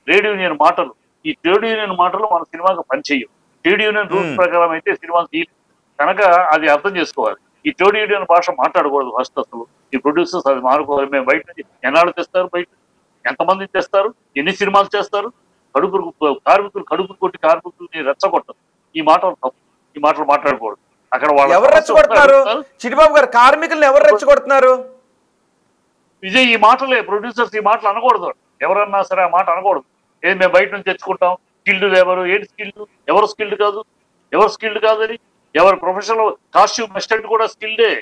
ట్రేడ్ యూనియన్ మాటలు. ఈ ట్రేడ్ యూనియన్ మాటలు మన సినిమాకి పనిచేయవు. ట్రేడ్ యూనియన్ రూల్స్ ప్రకారం అయితే సినిమాలు తీయలేదు. కనుక అది అర్థం చేసుకోవాలి. ఈ ట్రేడ్ యూనియన్ భాష మాట్లాడకూడదు ఫస్ట్. అసలు ఈ ప్రొడ్యూసర్స్ అది మారుకోవాలి. మేము బయట నుంచి ఎన్నాళ్ళు తెస్తారు, బయట ఎంతమంది తెస్తారు, ఎన్ని సినిమాలు చేస్తారు, కార్మికులు కడుపు కొట్టి కార్మికుల్ని రెచ్చగొట్టదు. ఈ మాటలు తప్పు. ఈ మాటలు మాట్లాడకూడదు. అక్కడ వాళ్ళు ఎవరు రెచ్చగొడుతున్నారు? చిట్టిబాబు గారు, కార్మికులను ఎవరు రెచ్చగొడుతున్నారు? విజయ్ ఈ మాటలే, ప్రొడ్యూసర్స్ ఈ మాటలు అనకూడదు, ఎవరన్నా సరే ఆ మాట అనకూడదు. ఏది మేము బయట నుంచి తెచ్చుకుంటాం, స్కిల్డ్ లేబర్, ఏంటి స్కిల్డ్, ఎవరు స్కిల్డ్ కాదు, ఎవరు స్కిల్డ్ కాదని, ఎవరు ప్రొఫెషనల్ కాస్ట్యూమ్ అసిస్టెంట్ కూడా స్కిల్డే,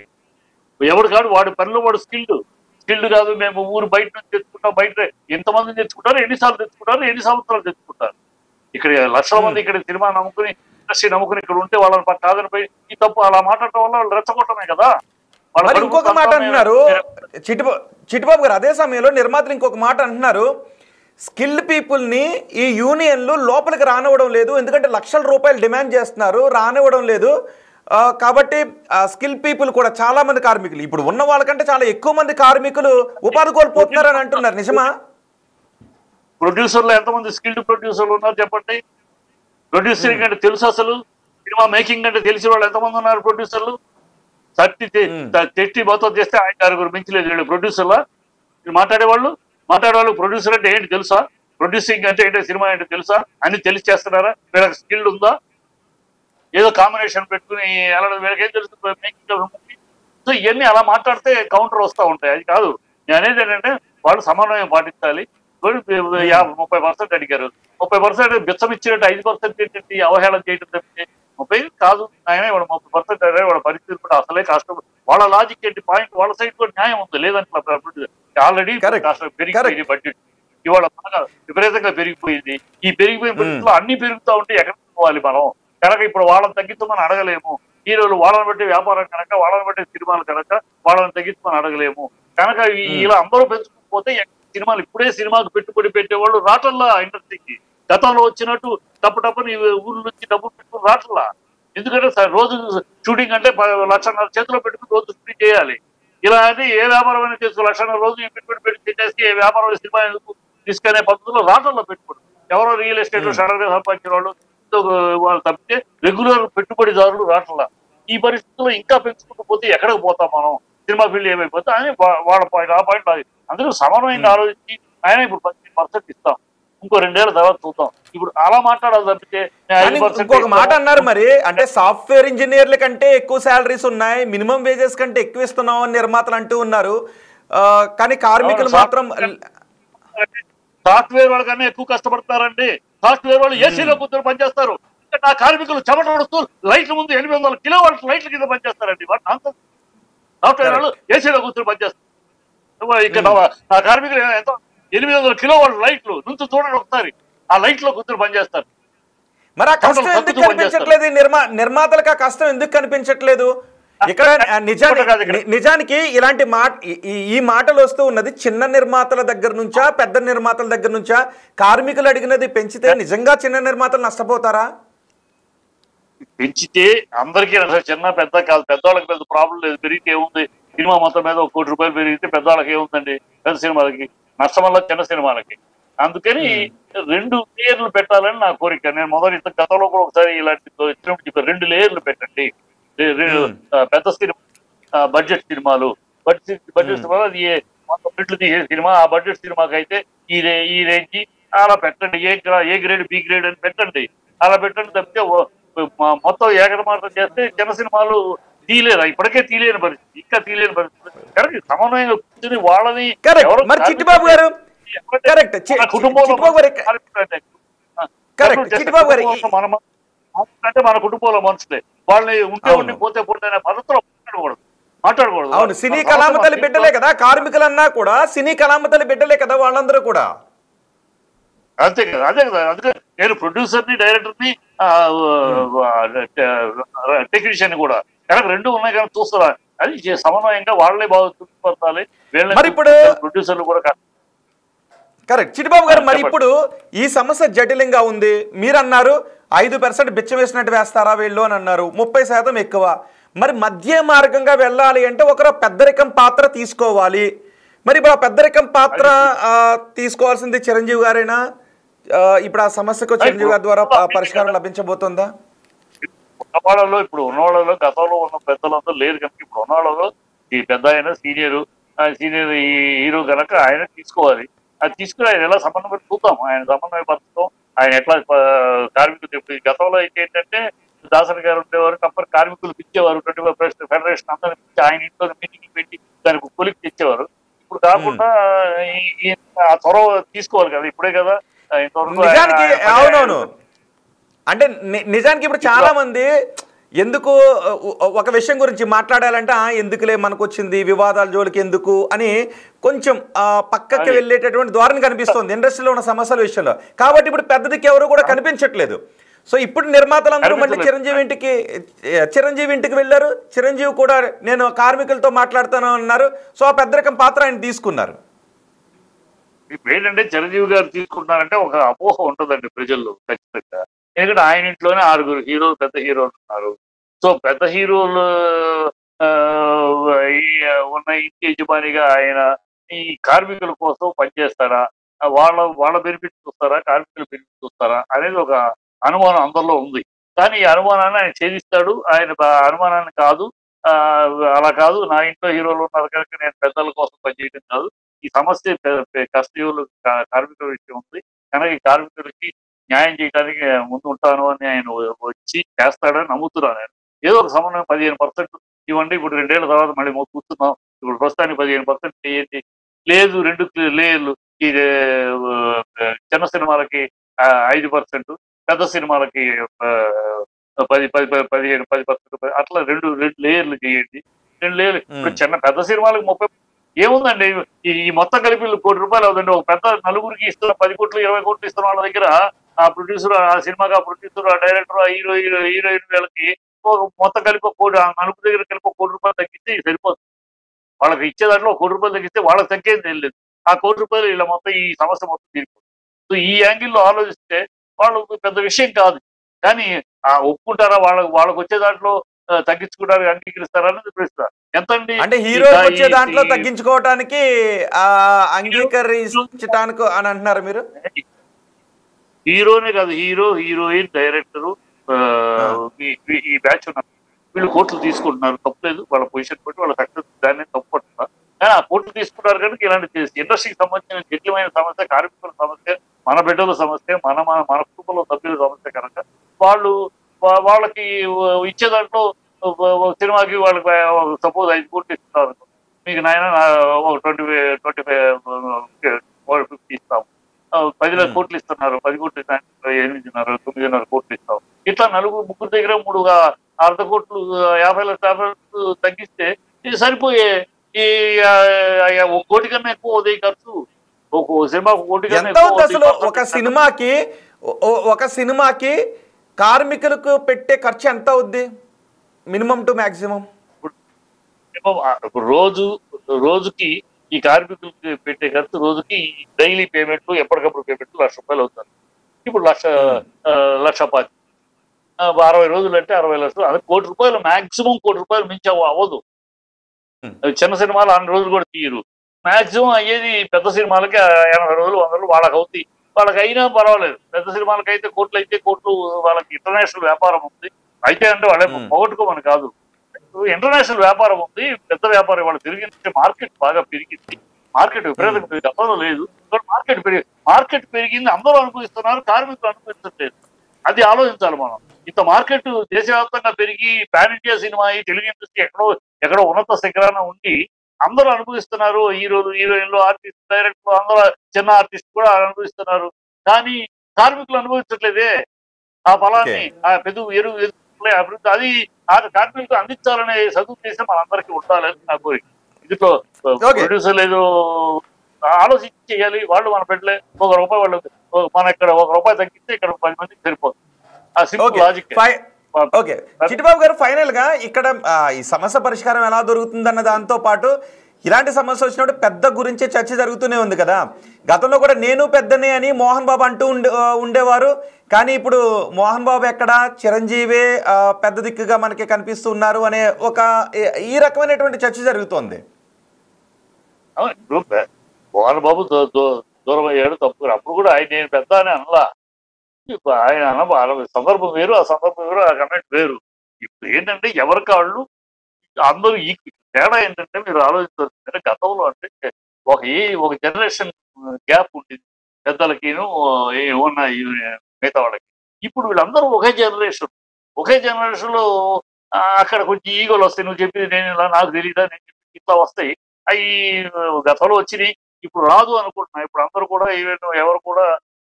ఎవడు కాదు వాడి పనిలో వాడు స్కిల్డ్ కాదు. మేము ఊరు బయట నుంచి తెచ్చుకుంటాం, బయట ఎంతమంది తెచ్చుకుంటారు, ఎన్నిసార్లు తెచ్చుకుంటారు, ఎన్ని సంవత్సరాలు తెచ్చుకుంటారు. ఇక్కడ లక్షల మంది ఇక్కడ సినిమా నమ్ముకుని, ఇండస్ట్రీ నమ్ముకుని ఇక్కడ ఉంటే వాళ్ళని కాదని పోయి ఈ తప్పు అలా మాట్లాడటం వల్ల వాళ్ళు రెచ్చగొట్టమే కదా. మరి ఇంకొక మాట అంటున్నారు చిట్టిబాబు గారు, అదే సమయంలో నిర్మాతలు ఇంకొక మాట అంటున్నారు, స్కిల్డ్ పీపుల్ని ఈ యూనియన్లు లోపలికి రానివ్వడం లేదు, ఎందుకంటే లక్షల రూపాయలు డిమాండ్ చేస్తున్నారు, రానివ్వడం లేదు. కాబట్టి స్కిల్ పీపుల్ కూడా చాలా మంది కార్మికులు, ఇప్పుడు ఉన్న వాళ్ళకంటే చాలా ఎక్కువ మంది కార్మికులు ఉపాధి కోల్పోతున్నారని అంటున్నారు. నిజమా? ప్రొడ్యూసర్లు ఎంతమంది స్కిల్డ్ ప్రొడ్యూసర్లు ఉన్నారు చెప్పండి. ప్రొడ్యూసరింగ్ అంటే తెలుసు, అసలు సినిమా మేకింగ్ అంటే తెలిసిన వాళ్ళు ఎంతమంది ఉన్నారు ప్రొడ్యూసర్లు? తెట్టి మొత్తం చేస్తే 5-6 మించలేదు ప్రొడ్యూసర్లా. మాట్లాడేవాళ్ళు ప్రొడ్యూసర్ అంటే ఏంటి తెలుసా, ప్రొడ్యూసింగ్ అంటే ఏంటి, సినిమా ఏంటి తెలుసా, అన్ని తెలిసి చేస్తున్నారా? వీళ్ళకి స్కిల్ ఉందా? ఏదో కాంబినేషన్ పెట్టుకుని ఎలా, వీళ్ళకి ఏం తెలుస్తుంది మేకింగ్? సో ఇవన్నీ అలా మాట్లాడితే కౌంటర్ వస్తూ ఉంటాయి. అది కాదు నేను అనేది ఏంటంటే, వాళ్ళు సమన్వయం పాటించాలి. 30% అడిగారు, 30% బిచ్చం ఇచ్చినట్టు 5% ఏంటంటే అవహేళన చేయడం తప్పితే 30 కాదు ఆయన, వాడు 30% అడిగారు, వాళ్ళ పరిస్థితి కూడా అసలే కష్టం. వాళ్ళ లాజిక్ ఏంటి, పాయింట్ వాళ్ళ సైడ్ కూడా న్యాయం ఉంది, లేదంటే ఆల్రెడీ పెరిగిపోయింది బడ్జెట్, ఇవాళ బాగా విపరీతంగా పెరిగిపోయింది. ఈ పెరిగిపోయిన పరిస్థితుల్లో అన్ని పెరుగుతూ ఉంటే ఎక్కడికి పోవాలి మనం? కనుక ఇప్పుడు వాళ్ళని తగ్గించమని అడగలేము. హీరోలు వాళ్ళని బట్టి వ్యాపారం కనుక, వాళ్ళని బట్టి సినిమాలు కనుక వాళ్ళని తగ్గించమని అడగలేము. కనుక ఇలా అందరూ పెంచుకోకపోతే సినిమాలు, ఇప్పుడే సినిమాకు పెట్టుబడి పెట్టేవాళ్ళు రాటల్లా ఇండస్ట్రీకి, గతంలో వచ్చినట్టు టప్పుని ఊళ్ళ నుంచి డబ్బులు పెట్టుకుని రాటల్లా. ఎందుకంటే రోజు షూటింగ్ అంటే 1.5 లక్షల చేతిలో పెట్టుకుని రోజు షూటింగ్ చేయాలి. ఇలా అని ఏ వ్యాపారం అయినా చేసుకో, 1 లక్షల రోజు పెట్టుబడి పెట్టి చేసి ఏ వ్యాపారం సినిమా ఎందుకు తీసుకునే పద్ధతిలో రాటల్లో పెట్టుకోడు. ఎవరో రియల్ ఎస్టేట్ లో సడన్ గా సంపాదించిన వాళ్ళు తప్పితే రెగ్యులర్ పెట్టుబడిదారులు రాటల్లా. ఈ పరిస్థితుల్లో ఇంకా పెంచుకుంటూ పోతే ఎక్కడికి పోతాం మనం? సినిమా ఫీల్డ్ ఏమైపోతే అని వాళ్ళ పాయింట్, ఆ పాయింట్ అందరూ సమన్వయంగా ఆలోచించి ఆయన ఇప్పుడు 10% ఇస్తాం, ఇంకో 2 ఏళ్ల తర్వాత చూద్దాం. ఇప్పుడు అలా మాట్లాడాలి తప్పితే ఇంకొక మాట అన్నారు మరి, అంటే సాఫ్ట్వేర్ ఇంజనీర్ల కంటే ఎక్కువ శాలరీస్ ఉన్నాయి, మినిమం వేజెస్ కంటే ఎక్కువ ఇస్తున్నాం అని నిర్మాతలు అంటూ ఉన్నారు. కానీ కార్మికులు మాత్రం సాఫ్ట్వేర్ వాళ్ళకన్నా ఎక్కువ కష్టపడతారండి. సాఫ్ట్వేర్ వాళ్ళు ఏసీలో కూర్చొని పనిచేస్తారు. నా కార్మికులు చెమట పడుతూ లైట్ల ముందు 800 కిలోవాట్ల లైట్ల కింద పనిచేస్తారండి. సాఫ్ట్వేర్ వాళ్ళు ఏసీలో కూర్చొని పనిచేస్తారు. ఇక్కడ నా కార్మికులు ఎంతో 800 కిలోవాట్ల లైట్లు నుంచి చూడండి ఒకసారి, ఆ లైట్ లో కూర్చొని పనిచేస్తారు. మరి ఆ కష్టం ఎందుకు కనిపించట్లేదు? నిర్మాతలకు ఆ కష్టం ఎందుకు కనిపించట్లేదు? ఇక్కడ నిజానికి ఇలాంటి ఈ మాటలు వస్తూ ఉన్నది చిన్న నిర్మాతల దగ్గర నుంచా, పెద్ద నిర్మాతల దగ్గర నుంచా? కార్మికులు అడిగినది పెంచితే నిజంగా చిన్న నిర్మాతలు నష్టపోతారా? పెంచితే అందరికీ చిన్న పెద్ద కాదు, పెద్దవాళ్ళకి పెద్ద ప్రాబ్లం లేదు. పెరిగితే ఏముంది, సినిమా మొత్తం మీద 1 కోటి రూపాయలు పెరిగితే పెద్దవాళ్ళకి ఏముందండి, పెద్ద సినిమాలకి నష్టం వల్ల చిన్న సినిమాలకి. అందుకని 2 లేయర్లు పెట్టాలని నా కోరిక. నేను మొదటి గతంలో కూడా ఒకసారి ఇలాంటి చెప్పాను, 2 లేయర్లు పెట్టండి. పెద్ద సినిమా, బడ్జెట్ సినిమాలు, బడ్జెట్ సినిమాలు అది 100 కోట్లు తీసే సినిమా, ఆ బడ్జెట్ సినిమాకి అయితే ఈ రేంజ్ అలా పెట్టండి. ఏ గ్రేడ్ బి గ్రేడ్ అని పెట్టండి, అలా పెట్టండి. తప్పితే మొత్తం ఏకమాటం చేస్తే చిన్న సినిమాలు తీయలేరు, ఇప్పటికే తీయలేని పరిస్థితి, ఇంకా తీయలేని పరిస్థితి. కరెక్ట్, సమన్వయంగా కూర్చొని వాళ్ళని చిట్టిబాబు గారు అంటే మన కుటుంబంలో మనుషులే, వాళ్ళని ఉండి పోతే అనే పద్ధతిలో మాట్లాడకూడదు. అవును, సినీ కళామతలి బిడ్డలే కదా కార్మికులన్నా కూడా, సినీ కళామతలి బిడ్డలే కదా వాళ్ళందరూ కూడా. అంతే కదా, అదే కదా. అందుకే నేను ప్రొడ్యూసర్ని, డైరెక్టర్ని, టెక్నీషియన్ కూడా కనుక 2 ఉన్నాయి కానీ చూస్తారా, అది సమన్వయంగా వాళ్ళే బాగా తృప్తిపరచాలి. వీళ్ళని ప్రొడ్యూసర్లు కూడా కరెక్ట్. చిట్టిబాబు గారు, మరి ఇప్పుడు ఈ సమస్య జటిలంగా ఉంది. మీరు అన్నారు 5% బిచ్చం వేసినట్టు వేస్తారా వీళ్ళు అని అన్నారు, 30% ఎక్కువ. మరి మధ్య మార్గంగా వెళ్ళాలి అంటే ఒకరు పెద్దరికం పాత్ర తీసుకోవాలి. మరి ఇప్పుడు ఆ పెద్దరికం పాత్ర తీసుకోవాల్సింది చిరంజీవి గారేనా? ఇప్పుడు ఆ సమస్యకు చిరంజీవి గారి ద్వారా పరిష్కారం లభించబోతుందా? ఉన్నవాళ్ళలో, ఇప్పుడు ఉన్నవాళ్ళలో గతంలో ఉన్న పెద్దలందరూ లేరు కనుక ఇప్పుడు ఉన్నవాళ్ళలో ఈ పెద్ద ఆయన సీనియర్ హీరో కనుక ఆయన తీసుకోవాలి. అది తీసుకుని ఆయన ఎలా సమన్వయం చూద్దాం, ఆయన సమన్వయపరచడం, ఆయన ఎట్లా కార్మికులు. గతంలో అయితే ఏంటంటే దాసరి గారు ఉండేవారు, తప్పని కార్మికులు పిచ్చేవారు, 25 ఫెడరేషన్ అందరినీ పిచ్చి ఆయన ఇంట్లో మీటింగ్ పెట్టి దానికి కొలికి తెచ్చేవారు. ఇప్పుడు ఇప్పుడు కాకుండా ఆ చొరవ తీసుకోవాలి కదా, ఇప్పుడే కదా ఇంతవరకు నిజానికి అవునవును. అంటే నిజానికి ఇప్పుడు చాలా మంది ఎందుకు ఒక విషయం గురించి మాట్లాడాలంటే ఎందుకులే మనకు వచ్చింది వివాదాల జోలికి ఎందుకు అని కొంచెం పక్కకి వెళ్ళేటటువంటి ధోరణి కనిపిస్తుంది ఇండస్ట్రీలో ఉన్న సమస్యల విషయంలో. కాబట్టి ఇప్పుడు పెద్ద దిక్కు ఎవరు కూడా కనిపించట్లేదు. సో ఇప్పుడు నిర్మాతలందరూ మళ్ళీ చిరంజీవి ఇంటికి వెళ్ళారు. చిరంజీవి కూడా నేను కార్మికులతో మాట్లాడుతాను అన్నారు. సో ఆ పెద్ద రకం పాత్ర ఆయన తీసుకున్నారు. ఏంటంటే చిరంజీవి గారు తీసుకుంటున్నారంటే ఒక అపోహ ఉంటుందండి ప్రజల్లో ఖచ్చితంగా. ఎందుకంటే ఆయన ఇంట్లోనే 6 హీరోలు, పెద్ద హీరోలు ఉన్నారు. సో పెద్ద హీరోలు ఉన్న ఇంటి యజమానిగా ఆయన ఈ కార్మికుల కోసం పనిచేస్తారా, వాళ్ళ బెనిఫిట్ చూస్తారా, కార్మికుల బెనిఫిట్ చూస్తారా అనేది ఒక అనుమానం అందరిలో ఉంది. కానీ ఈ అనుమానాన్ని ఆయన ఛేదిస్తాడు. ఆయన అనుమానాన్ని కాదు, అలా కాదు, నా ఇంట్లో హీరోలు ఉన్నారు కనుక నేను పెద్దల కోసం పనిచేయడం కాదు, ఈ సమస్య కష్టజీవులు కార్మికుల విషయం ఉంది కనుక ఈ కార్మికులకి న్యాయం చేయడానికి ముందు ఉంటాను అని ఆయన వచ్చి చేస్తాడని నమ్ముతున్నాను. నేను ఏదో ఒక సమన్వయం 15% ఇవ్వండి, ఇప్పుడు 2 ఏళ్ల తర్వాత మళ్ళీ కూర్చున్నాం, ఇప్పుడు ప్రస్తుతానికి 15% చేయండి, లేదు 2 లేయర్లు, ఇది చిన్న సినిమాలకి 5%, పెద్ద సినిమాలకి 10% అట్లా 2 లేయర్లు చేయండి. 2 లేయర్లు ఇప్పుడు పెద్ద సినిమాలకు 30 ఏముందండి, ఈ మొత్తం కలిపి ₹1 కోటి అవుతుంది. ఒక పెద్ద నలుగురికి ఇస్తున్న 10 కోట్లు 20 కోట్లు ఇస్తున్న వాళ్ళ దగ్గర ఆ ప్రొడ్యూసర్, ఆ సినిమాకి ఆ ప్రొడ్యూసర్, ఆ డైరెక్టర్, ఆ హీరోయిన్ వీళ్ళకి మొత్తం కలిపి ₹1 కోటి, ఆ నలుగురు దగ్గర కలిపి ₹1 కోటి తగ్గిస్తే సరిపోతుంది. వాళ్ళకి ఇచ్చే దాంట్లో ₹1 కోటి తగ్గిస్తే వాళ్ళకి తగ్గేది తెలియదు. ఆ ₹1 కోటి ఇలా మొత్తం ఈ సమస్య మొత్తం తీరిపోతుంది. సో ఈ యాంగిల్లో ఆలోచిస్తే వాళ్ళకు పెద్ద విషయం కాదు. కానీ ఒప్పుకుంటారా, వాళ్ళకి వచ్చే దాంట్లో తగ్గించుకోవడానికి అంగీకరిస్తారా అనేది ప్రశ్న. ఎంతండి అంటే హీరో వచ్చే దాంట్లో తగ్గించుకోవడానికి అంగీకరించడానికి అని అంటున్నారు మీరు? హీరోనే కాదు, హీరోయిన్, డైరెక్టరు, ఈ బ్యాచ్ ఉన్నారు, వీళ్ళు కోట్లు తీసుకుంటున్నారు, తప్పలేదు. వాళ్ళ పొజిషన్ బట్టి వాళ్ళ సక్సెస్ దాన్ని తప్పు పడుతున్నారు. కానీ ఆ కోట్లు తీసుకున్నారు కనుక ఇలాంటి ఇండస్ట్రీకి సంబంధించిన జటిలమైన సమస్య, కార్మికుల సమస్య, మన బిడ్డల సమస్య, మన కుటుంబంలో సభ్యుల సమస్య కనుక వాళ్ళకి ఇచ్చే దాంట్లో సినిమాకి వాళ్ళకి సపోజ్ 5 కోట్లు ఇస్తున్నారు, మీకు నాయన ఒక 50 ఇస్తాము, 10 కోట్లు ఇస్తున్నారు, 10 కోట్లు 8.5 9.5 కోట్లు ఇస్తాం. ఇట్లా ముగ్గురు దగ్గర 3.5 కోట్లు 50 లక్షలు తగ్గిస్తే ఇది సరిపోయే. ఈ 1 కోటి కన్నా ఎక్కువ ఉదయ ఖర్చు, ఒక సినిమా 1 కోటి కన్నా ఎక్కువ. ఒక సినిమాకి కార్మికులకు పెట్టే ఖర్చు ఎంత అవుద్ది మినిమం టు మాక్సిమం? రోజుకి ఈ కార్మికులకి పెట్టే ఖర్చు రోజుకి డైలీ పేమెంట్లు, ఎప్పటికప్పుడు పేమెంట్లు ₹1,00,000 అవుతారు. ఇప్పుడు 1,50,000 60 రోజులు అంటే 60 లక్షలు, అది ₹1 కోటి మాక్సిమం. ₹1 కోటి మించి అవ్వదు. చిన్న సినిమాలు 100 రోజులు కూడా తీయరు. మాక్సిమం అయ్యేది పెద్ద సినిమాలకి 80 రోజులు 100 రోజులు వాళ్ళకి అవుతాయి. వాళ్ళకి అయినా పర్వాలేదు. పెద్ద సినిమాలకి అయితే కోట్లు, అయితే కోట్లు. వాళ్ళకి ఇంటర్నేషనల్ వ్యాపారం ఉంది. అయితే అంటే వాళ్ళే పోగొట్టుకోమని కాదు, ఇంటర్నేషనల్ వ్యాపారం ఉంది, పెద్ద వ్యాపారం. వాళ్ళు పెరిగింది, మార్కెట్ బాగా పెరిగింది, మార్కెట్ విపరీతంగా గతంలో లేదు. మార్కెట్ పెరిగింది, అందరూ అనుభవిస్తున్నారు, కార్మికులు అనుభవించట్లేదు. అది ఆలోచించాలి మనం. ఇంత మార్కెట్ దేశవ్యాప్తంగా పెరిగి pan India cinema, Telugu industry ఎక్కడో ఉన్నత శిఖరాన ఉండి అందరూ అనుభవిస్తున్నారు. హీరోలు, హీరోయిన్లు, ఆర్టిస్ట్, డైరెక్టర్లు అందరూ, చిన్న ఆర్టిస్ట్ కూడా అనుభవిస్తున్నారు. కానీ కార్మికులు అనుభవించట్లేదే ఆ ఫలాన్ని. ఆ అభివృద్ధి అది కార్మికులకు అందించాలనే సదుద్దేశం మనందరికీ ఉండాలని నా కోరిక. ఇందులో ప్రొడ్యూసర్లు ఏదో ఆలోచించి చేయాలి. వాళ్ళు మన బిడ్డలే, ₹1 వాళ్ళు మన ఇక్కడ ₹1 తగ్గిస్తే ఇక్కడ 10 మందికి సరిపోతుంది. ఆ సింపుల్ లాజిక్. ఓకే చిట్టిబాబు గారు, ఫైనల్ గా ఇక్కడ ఈ సమస్య పరిష్కారం ఎలా దొరుకుతుందన్న దాంతో పాటు ఇలాంటి సమస్య వచ్చినప్పుడు పెద్ద గురించే చర్చ జరుగుతూనే ఉంది కదా. గతంలో కూడా నేను పెద్దనే అని మోహన్ బాబు అంటూ ఉండేవారు. కానీ ఇప్పుడు మోహన్ బాబు ఎక్కడ, చిరంజీవి పెద్ద దిక్కుగా మనకి కనిపిస్తున్నారు అనే ఒక ఈ రకమైనటువంటి చర్చ జరుగుతోంది. మోహన్ బాబు దూరం అయ్యాడు, తప్పు. అప్పుడు కూడా ఆయన నేను పెద్ద అని అనలా. ఆయన సందర్భం వేరు, ఆ సందర్భం వేరు, ఆ కమెంట్ వేరు. ఇప్పుడు ఏంటంటే ఎవరికి వాళ్ళు అందరూ తేడా ఏంటంటే మీరు ఆలోచించాల్సిందంటే గతంలో అంటే ఒక జనరేషన్ గ్యాప్ ఉండేది పెద్దలకిను ఉన్న మిగతా వాళ్ళకి. ఇప్పుడు వీళ్ళందరూ ఒకే జనరేషన్ లో అక్కడ కొంచెం ఈగోలు వస్తాయి. నువ్వు చెప్పింది నేను ఇలా, నాకు తెలియదా, నేను చెప్పి ఇట్లా వస్తాయి. అవి గతంలో వచ్చినాయి, ఇప్పుడు రాదు అనుకుంటున్నా. ఇప్పుడు అందరూ కూడా ఎవరు కూడా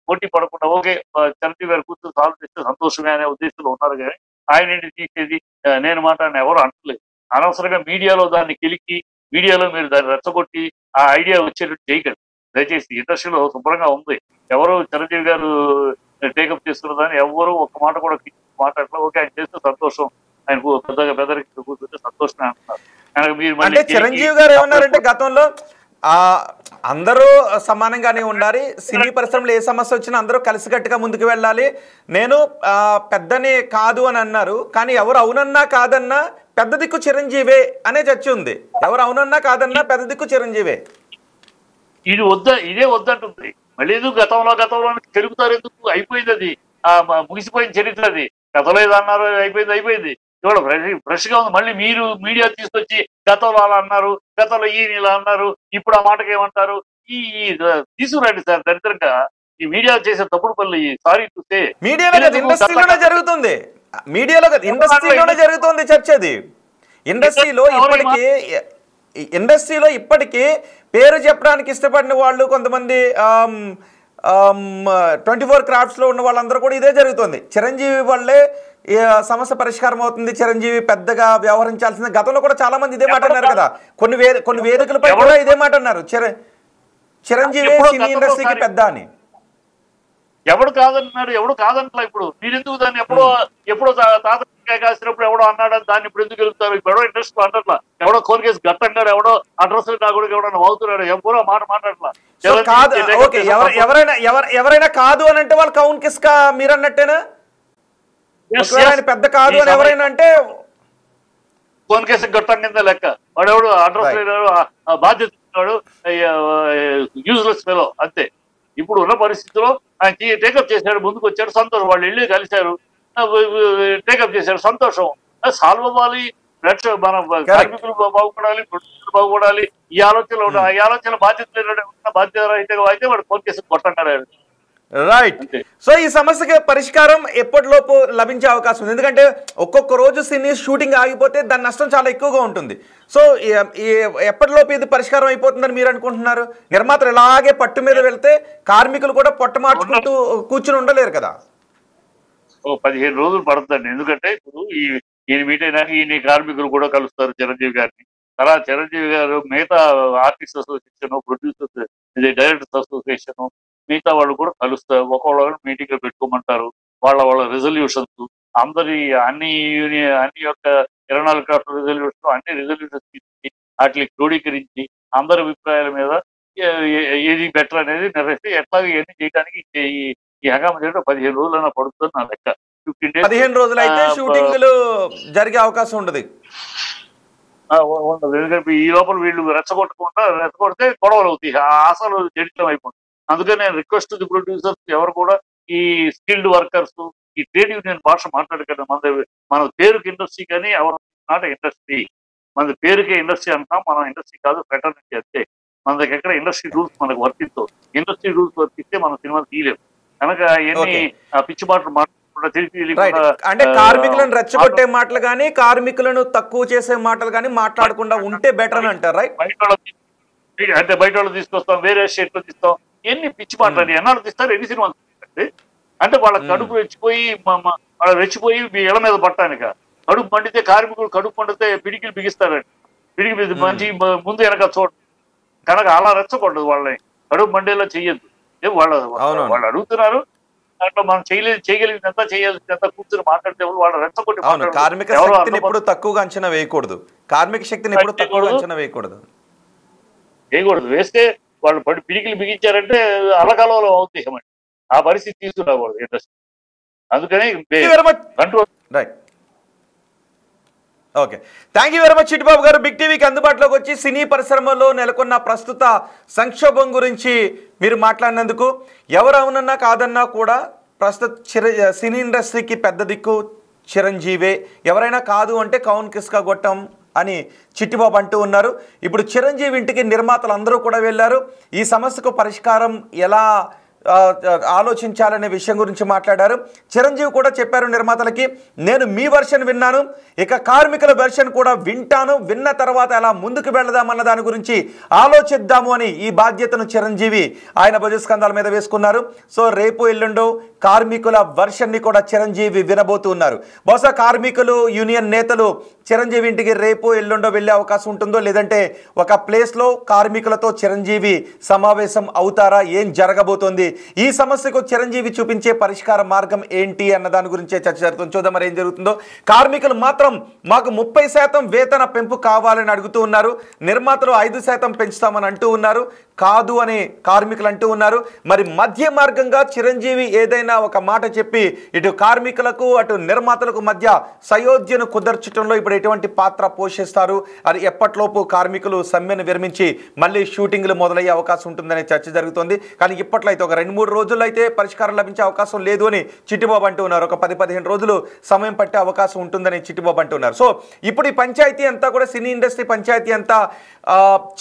పోటీ పడకుండా ఓకే చిరంజీవి గారు కూర్చొని సాల్వ్ చేస్తే సంతోషమే అనే ఉద్దేశంలో ఉన్నారు. కానీ ఆయన ఏంటి తీసేది నేను మాట్లాడిన ఎవరు అంటలేదు. అనవసరంగా మీడియాలో దాన్ని కిలికి మీడియాలో మీరు దాన్ని రెచ్చగొట్టి ఆ ఐడియా వచ్చేటట్టు చేయకండి దయచేసి. ఇండస్ట్రీలో శుభ్రంగా ఉంది, ఎవరు చిరంజీవి గారు టేకప్ చేస్తున్నదాన్ని ఎవరు ఒక్క మాట కూడా మాట్లాడలేదు. ఓకే ఆయన చేస్తే సంతోషం, ఆయన పెద్దగా పెద్దరికి కూర్చుంటే సంతోషమే అంటున్నారు. మీరు అంటే చిరంజీవి గారు ఏమన్నారంటే గతంలో అందరూ సమానంగానే ఉండాలి, సినీ పరిశ్రమలో ఏ సమస్య వచ్చినా అందరూ కలిసికట్టుగా ముందుకు వెళ్ళాలి, నేను పెద్దని కాదు అని అన్నారు. కానీ ఎవరు అవునన్నా కాదన్నా పెద్ద దిక్కు చిరంజీవే అనే చర్చ ఉంది. ఎవరు అవునన్నా కాదన్నా పెద్ద దిక్కు చిరంజీవే. ఇది ఇదే వద్దంటుంది. మళ్ళీ ఎందుకు గతంలో తిరుగుతారు ఎందుకు? అయిపోయింది అది, ముగిసిపోయిన చరిత్ర అది. గతంలో ఏదన్నారు, అయిపోయింది. ఇవాళ ఫ్రెష్ గా ఉంది. మళ్ళీ మీరు మీడియా తీసుకొచ్చి గతంలో అలా అన్నారు, గతంలో ఈయన ఇలా అన్నారు, ఇప్పుడు ఆ మాటకి ఏమంటారు? ఈ తీసుకురండి సార్. దరిద్రంగా ఈ మీడియా చేసే తప్పుడు పనులు సారీ చూస్తే ఇండస్ట్రీలోనే జరుగుతుంది, ఇండస్ట్రీలోనే జరుగుతుంది చర్చ. అది ఇండస్ట్రీలో ఇప్పటికీ పేరు చెప్పడానికి ఇష్టపడిన వాళ్ళు కొంతమంది 24 క్రాఫ్ట్స్ లో ఉన్న వాళ్ళందరూ కూడా ఇదే జరుగుతుంది. చిరంజీవి వల్లే సమస్య పరిష్కారం అవుతుంది, చిరంజీవి పెద్దగా వ్యవహరించాల్సింది. గతంలో కూడా చాలా మంది ఇదే మాట అన్నారు కదా, కొన్ని వేదికలపై కూడా ఇదే మాట అన్నారు, చిరంజీవి సినీ ఇండస్ట్రీకి పెద్ద అని. ఎవడు కాదన్నారు, ఎవడు కాదనట్లా. ఇప్పుడు మీరెందుకు దాన్ని ఎప్పుడో తాత కాసినప్పుడు ఎవడో అన్నాడు దాన్ని ఇప్పుడు ఎందుకు వెళ్తారు? ఎవడో ఇంట్రెస్ట్ అంటట్లా, ఎవడో కోరికేసి గట్టంగాడు, ఎవడో అడ్రస్ నా కూడా ఎవడన్నా అవుతున్నాడు, ఎవరో మాట మాట్లాడట్లా. ఎవరైనా కాదు అని అంటే వాళ్ళు కౌన్ కిస్కా మీరు అన్నట్టేనా? పెద్ద కాదు అని ఎవరైనా అంటే ఫోన్ కేసు గట్టం కింద లెక్క. వాడెవడు అడ్రస్ బాధ్యత యూజ్లెస్ ఫెలో అంతే. ఇప్పుడు ఉన్న పరిస్థితిలో ఆయన టేకప్ చేశాడు, ముందుకు వచ్చాడు, సంతోషం. వాళ్ళు వెళ్ళి కలిశారు, టేకప్ చేశాడు, సంతోషం. సాల్వ్ అవ్వాలి, మన కార్మికులు బాగుపడాలి, ప్రొడ్యూసర్లు బాగుపడాలి. ఈ ఆలోచనలు ఉన్నాయి. ఈ ఆలోచన బాధ్యత అయితే వాడు ఫోన్ కేసు కొట్టంటారు. రైట్. సో ఈ సమస్యకి పరిష్కారం ఎప్పటిలోపు లభించే అవకాశం ఉంది? ఎందుకంటే ఒక్కొక్క రోజు సినీ షూటింగ్ ఆగిపోతే దాని నష్టం చాలా ఎక్కువగా ఉంటుంది. సో ఎప్పటిలోపు ఇది పరిష్కారం అయిపోతుందని మీరు అనుకుంటున్నారు? నిర్మాతలు ఇలాగే పట్టు మీద వెళ్తే కార్మికులు కూడా పొట్ట మార్చుకుంటూ కూర్చుని ఉండలేరు కదా. 15 రోజులు పడుతుందండి. ఎందుకంటే ఇప్పుడు ఈయన మీట్ అయినాక ఈయన కార్మికులు కూడా కలుస్తారు చిరంజీవి గారిని. అలా చిరంజీవి గారు మిగతా artist association, producers, directors association, మిగతా వాళ్ళు కూడా కలుస్తారు. ఒక్కొక్కళ్ళు మీటింగ్లు పెట్టుకోమంటారు. వాళ్ళ రెజల్యూషన్స్ అన్ని యొక్క 24 క్రాఫ్ట్ రెజల్యూషన్ అన్ని రిజల్యూషన్స్ తీసుకుని వాటిని క్రోడీకరించి అందరి అభిప్రాయాల మీద ఏది బెటర్ అనేది నిర్ణయిస్తే ఎట్లాగో ఇవన్నీ చేయడానికి ఈ హంగామా చేయడం 15 రోజులైనా పడుతుంది నా లెక్క. 15 రోజులు అయితే షూటింగ్లు జరిగే అవకాశం ఉండదు. ఎందుకంటే ఈ లోపల వీళ్ళు రెచ్చగొడితే గొడవలు అవుతాయి, ఆశలు జడితం అయిపోతుంది. అందుకని నేను రిక్వెస్ట్ ది ప్రొడ్యూసర్స్ ఎవరు కూడా ఈ స్కిల్డ్ వర్కర్స్ ఈ ట్రేడ్ యూనియన్ భాష మాట్లాడకండి. మన పేరుకి ఇండస్ట్రీ కానీ ఎవరు నాట్ ఇండస్ట్రీ, మన పేరుకే ఇండస్ట్రీ అంటాం. మనం ఇండస్ట్రీ కాదు, ఫ్రెటర్నిటీ అంతే. మన దగ్గర ఎక్కడ ఇండస్ట్రీ రూల్స్ మనకు వర్తిస్తావు. ఇండస్ట్రీ రూల్స్ వర్తిస్తే మనం సినిమాలు తీయలేము. కనుక ఎన్ని పిచ్చి మాటలు మాట్లాడకుండా అంటే కార్మికులను రెచ్చగొట్టే మాటలు కానీ కార్మికులను తక్కువ చేసే మాటలు కానీ మాట్లాడకుండా ఉంటే బెటర్ అని అంటారు. రైట్. అంటే బయట వాళ్ళు తీసుకొస్తాం, వేరే స్టేట్ లో తీస్తాం, ఎన్ని పిచ్చి మాటలు ఎన్నాళ్ళు తీస్తారు, ఎన్ని సినిమాలు అంటే వాళ్ళ కడుపు రెచ్చిపోయి ఇళ్ల మీద పట్టానిక. కడుపు మండితే కార్మికులు కడుపు మండితే పిడికిలు బిగిస్తారండి. పిడికి మంచి ముందు వెనక చూడ. కనుక అలా రెచ్చకూడదు, వాళ్ళని కడుపు మండేలా చెయ్యొద్దు. వాళ్ళు అడుగుతున్నారు, దాంట్లో మనం చేయగలిగినంత చేయాల్సినంత కూర్చొని మాట్లాడితే వాళ్ళ రెచ్చగొట్టి కార్మిక శక్తిని ఎప్పుడు తక్కువగా అంచనా వేయకూడదు. కార్మిక శక్తిని ఎప్పుడు తక్కువగా అంచనా వేయకూడదు. వేస్తే వాళ్ళు పిడికిలు బిగించారంటే అలకాలంలో అవుతాయి. ఆ పరిస్థితి తీసుకురాకూడదు ఇండస్ట్రీ. అందుకని control. Right. Okay, thank you very much Chittibabu గారు. బిగ్ టీవీకి అందుబాటులోకి వచ్చి సినీ పరిశ్రమలో నెలకొన్న ప్రస్తుత సంక్షోభం గురించి మీరు మాట్లాడినందుకు. ఎవరు అవునన్నా కాదన్నా కూడా ప్రస్తుత సినీ ఇండస్ట్రీకి పెద్ద దిక్కు చిరంజీవే. ఎవరైనా కాదు అంటే కౌన్ కిస్కా గొట్టం అని చిట్టిబాబు అంటూ ఉన్నారు. ఇప్పుడు చిరంజీవి ఇంటికి నిర్మాతలు అందరూ కూడా వెళ్ళారు. ఈ సమస్యకు పరిష్కారం ఎలా ఆలోచించాలనే విషయం గురించి మాట్లాడారు. చిరంజీవి కూడా చెప్పారు నిర్మాతలకి, నేను మీ వెర్షన్ విన్నాను, ఇక కార్మికుల వెర్షన్ కూడా వింటాను, విన్న తర్వాత ఎలా ముందుకు వెళదామన్న దాని గురించి ఆలోచిద్దాము అని ఈ బాధ్యతను చిరంజీవి ఆయన భుజస్కంధాల మీద వేసుకున్నారు. సో రేపు ఎల్లుండో కార్మికుల వెర్షన్ని కూడా చిరంజీవి వినబోతున్నారు. బహుశా కార్మికులు యూనియన్ నేతలు చిరంజీవి ఇంటికి రేపు ఎల్లుండో వెళ్ళే అవకాశం ఉంటుందో, లేదంటే ఒక ప్లేస్లో కార్మికులతో చిరంజీవి సమావేశం అవుతారా, ఏం జరగబోతోంది, ఈ సమస్యకు చిరంజీవి చూపించే పరిష్కార మార్గం ఏంటి అన్న దాని గురించే చర్చ జరుగుతుంది. చూద్దాం మరి ఏం జరుగుతుందో. కార్మికులు మాత్రం మాకు 30% వేతన పెంపు కావాలని అడుగుతూ ఉన్నారు. నిర్మాతలు 5% పెంచుతామని అంటూ ఉన్నారు. కాదు అని కార్మికులు అంటూ ఉన్నారు. మరి మధ్య మార్గంగా చిరంజీవి ఏదైనా ఒక మాట చెప్పి ఇటు కార్మికులకు అటు నిర్మాతలకు మధ్య సయోధ్యను కుదర్చడంలో ఇప్పుడు ఎటువంటి పాత్ర పోషిస్తారు, అది ఎప్పట్లోపు కార్మికులు సమ్మెను విరమించి మళ్ళీ షూటింగ్లు మొదలయ్యే అవకాశం ఉంటుందనే చర్చ జరుగుతుంది. కానీ ఇప్పట్లో అయితే ఒక 2-3 రోజుల్లో అయితే పరిష్కారం లభించే అవకాశం లేదు అని చిట్టిబాబు అంటూ ఉన్నారు. ఒక 10-15 రోజులు సమయం పట్టే అవకాశం ఉంటుందని చిట్టిబాబు అంటున్నారు. సో ఇప్పుడు ఈ పంచాయతీ అంతా కూడా సినీ ఇండస్ట్రీ పంచాయతీ అంతా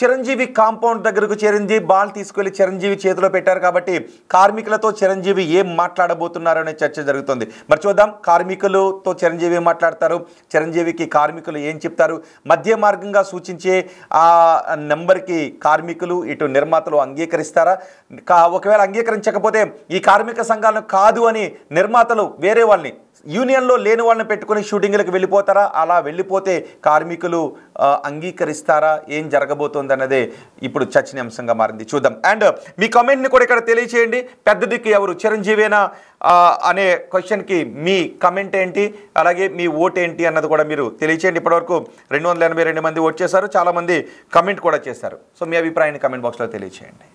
చిరంజీవి కాంపౌండ్ దగ్గరకు చిరంజీవి బాల్ తీసుకెళ్లి చిరంజీవి చేతిలో పెట్టారు. కాబట్టి కార్మికులతో చిరంజీవి ఏం మాట్లాడబోతున్నారు అనే చర్చ జరుగుతుంది. మరి చూద్దాం కార్మికులతో చిరంజీవి ఏం మాట్లాడతారు, చిరంజీవికి కార్మికులు ఏం చెప్తారు, మధ్య మార్గంగా సూచించే ఆ నెంబర్కి కార్మికులు ఇటు నిర్మాతలు అంగీకరిస్తారా, ఒకవేళ అంగీకరించకపోతే ఈ కార్మిక సంఘాలను కాదు అని నిర్మాతలు వేరే వాళ్ళని యూనియన్లో లేని వాళ్ళని పెట్టుకుని షూటింగ్లకు వెళ్ళిపోతారా, అలా వెళ్ళిపోతే కార్మికులు అంగీకరిస్తారా, ఏం జరగబోతోంది అన్నదే ఇప్పుడు చర్చనీయాంశంగా మారింది. చూద్దాం. అండ్ మీ కామెంట్ని కూడా ఇక్కడ తెలియచేయండి. పెద్ద దిక్కు ఎవరు, చిరంజీవేనా అనే క్వశ్చన్కి మీ కమెంట్ ఏంటి, అలాగే మీ ఓట్ ఏంటి అన్నది కూడా మీరు తెలియచేయండి. ఇప్పటివరకు 282 మంది ఓట్ చేశారు, చాలామంది కమెంట్ కూడా చేశారు. సో మీ అభిప్రాయాన్ని కమెంట్ బాక్స్లో తెలియచేయండి.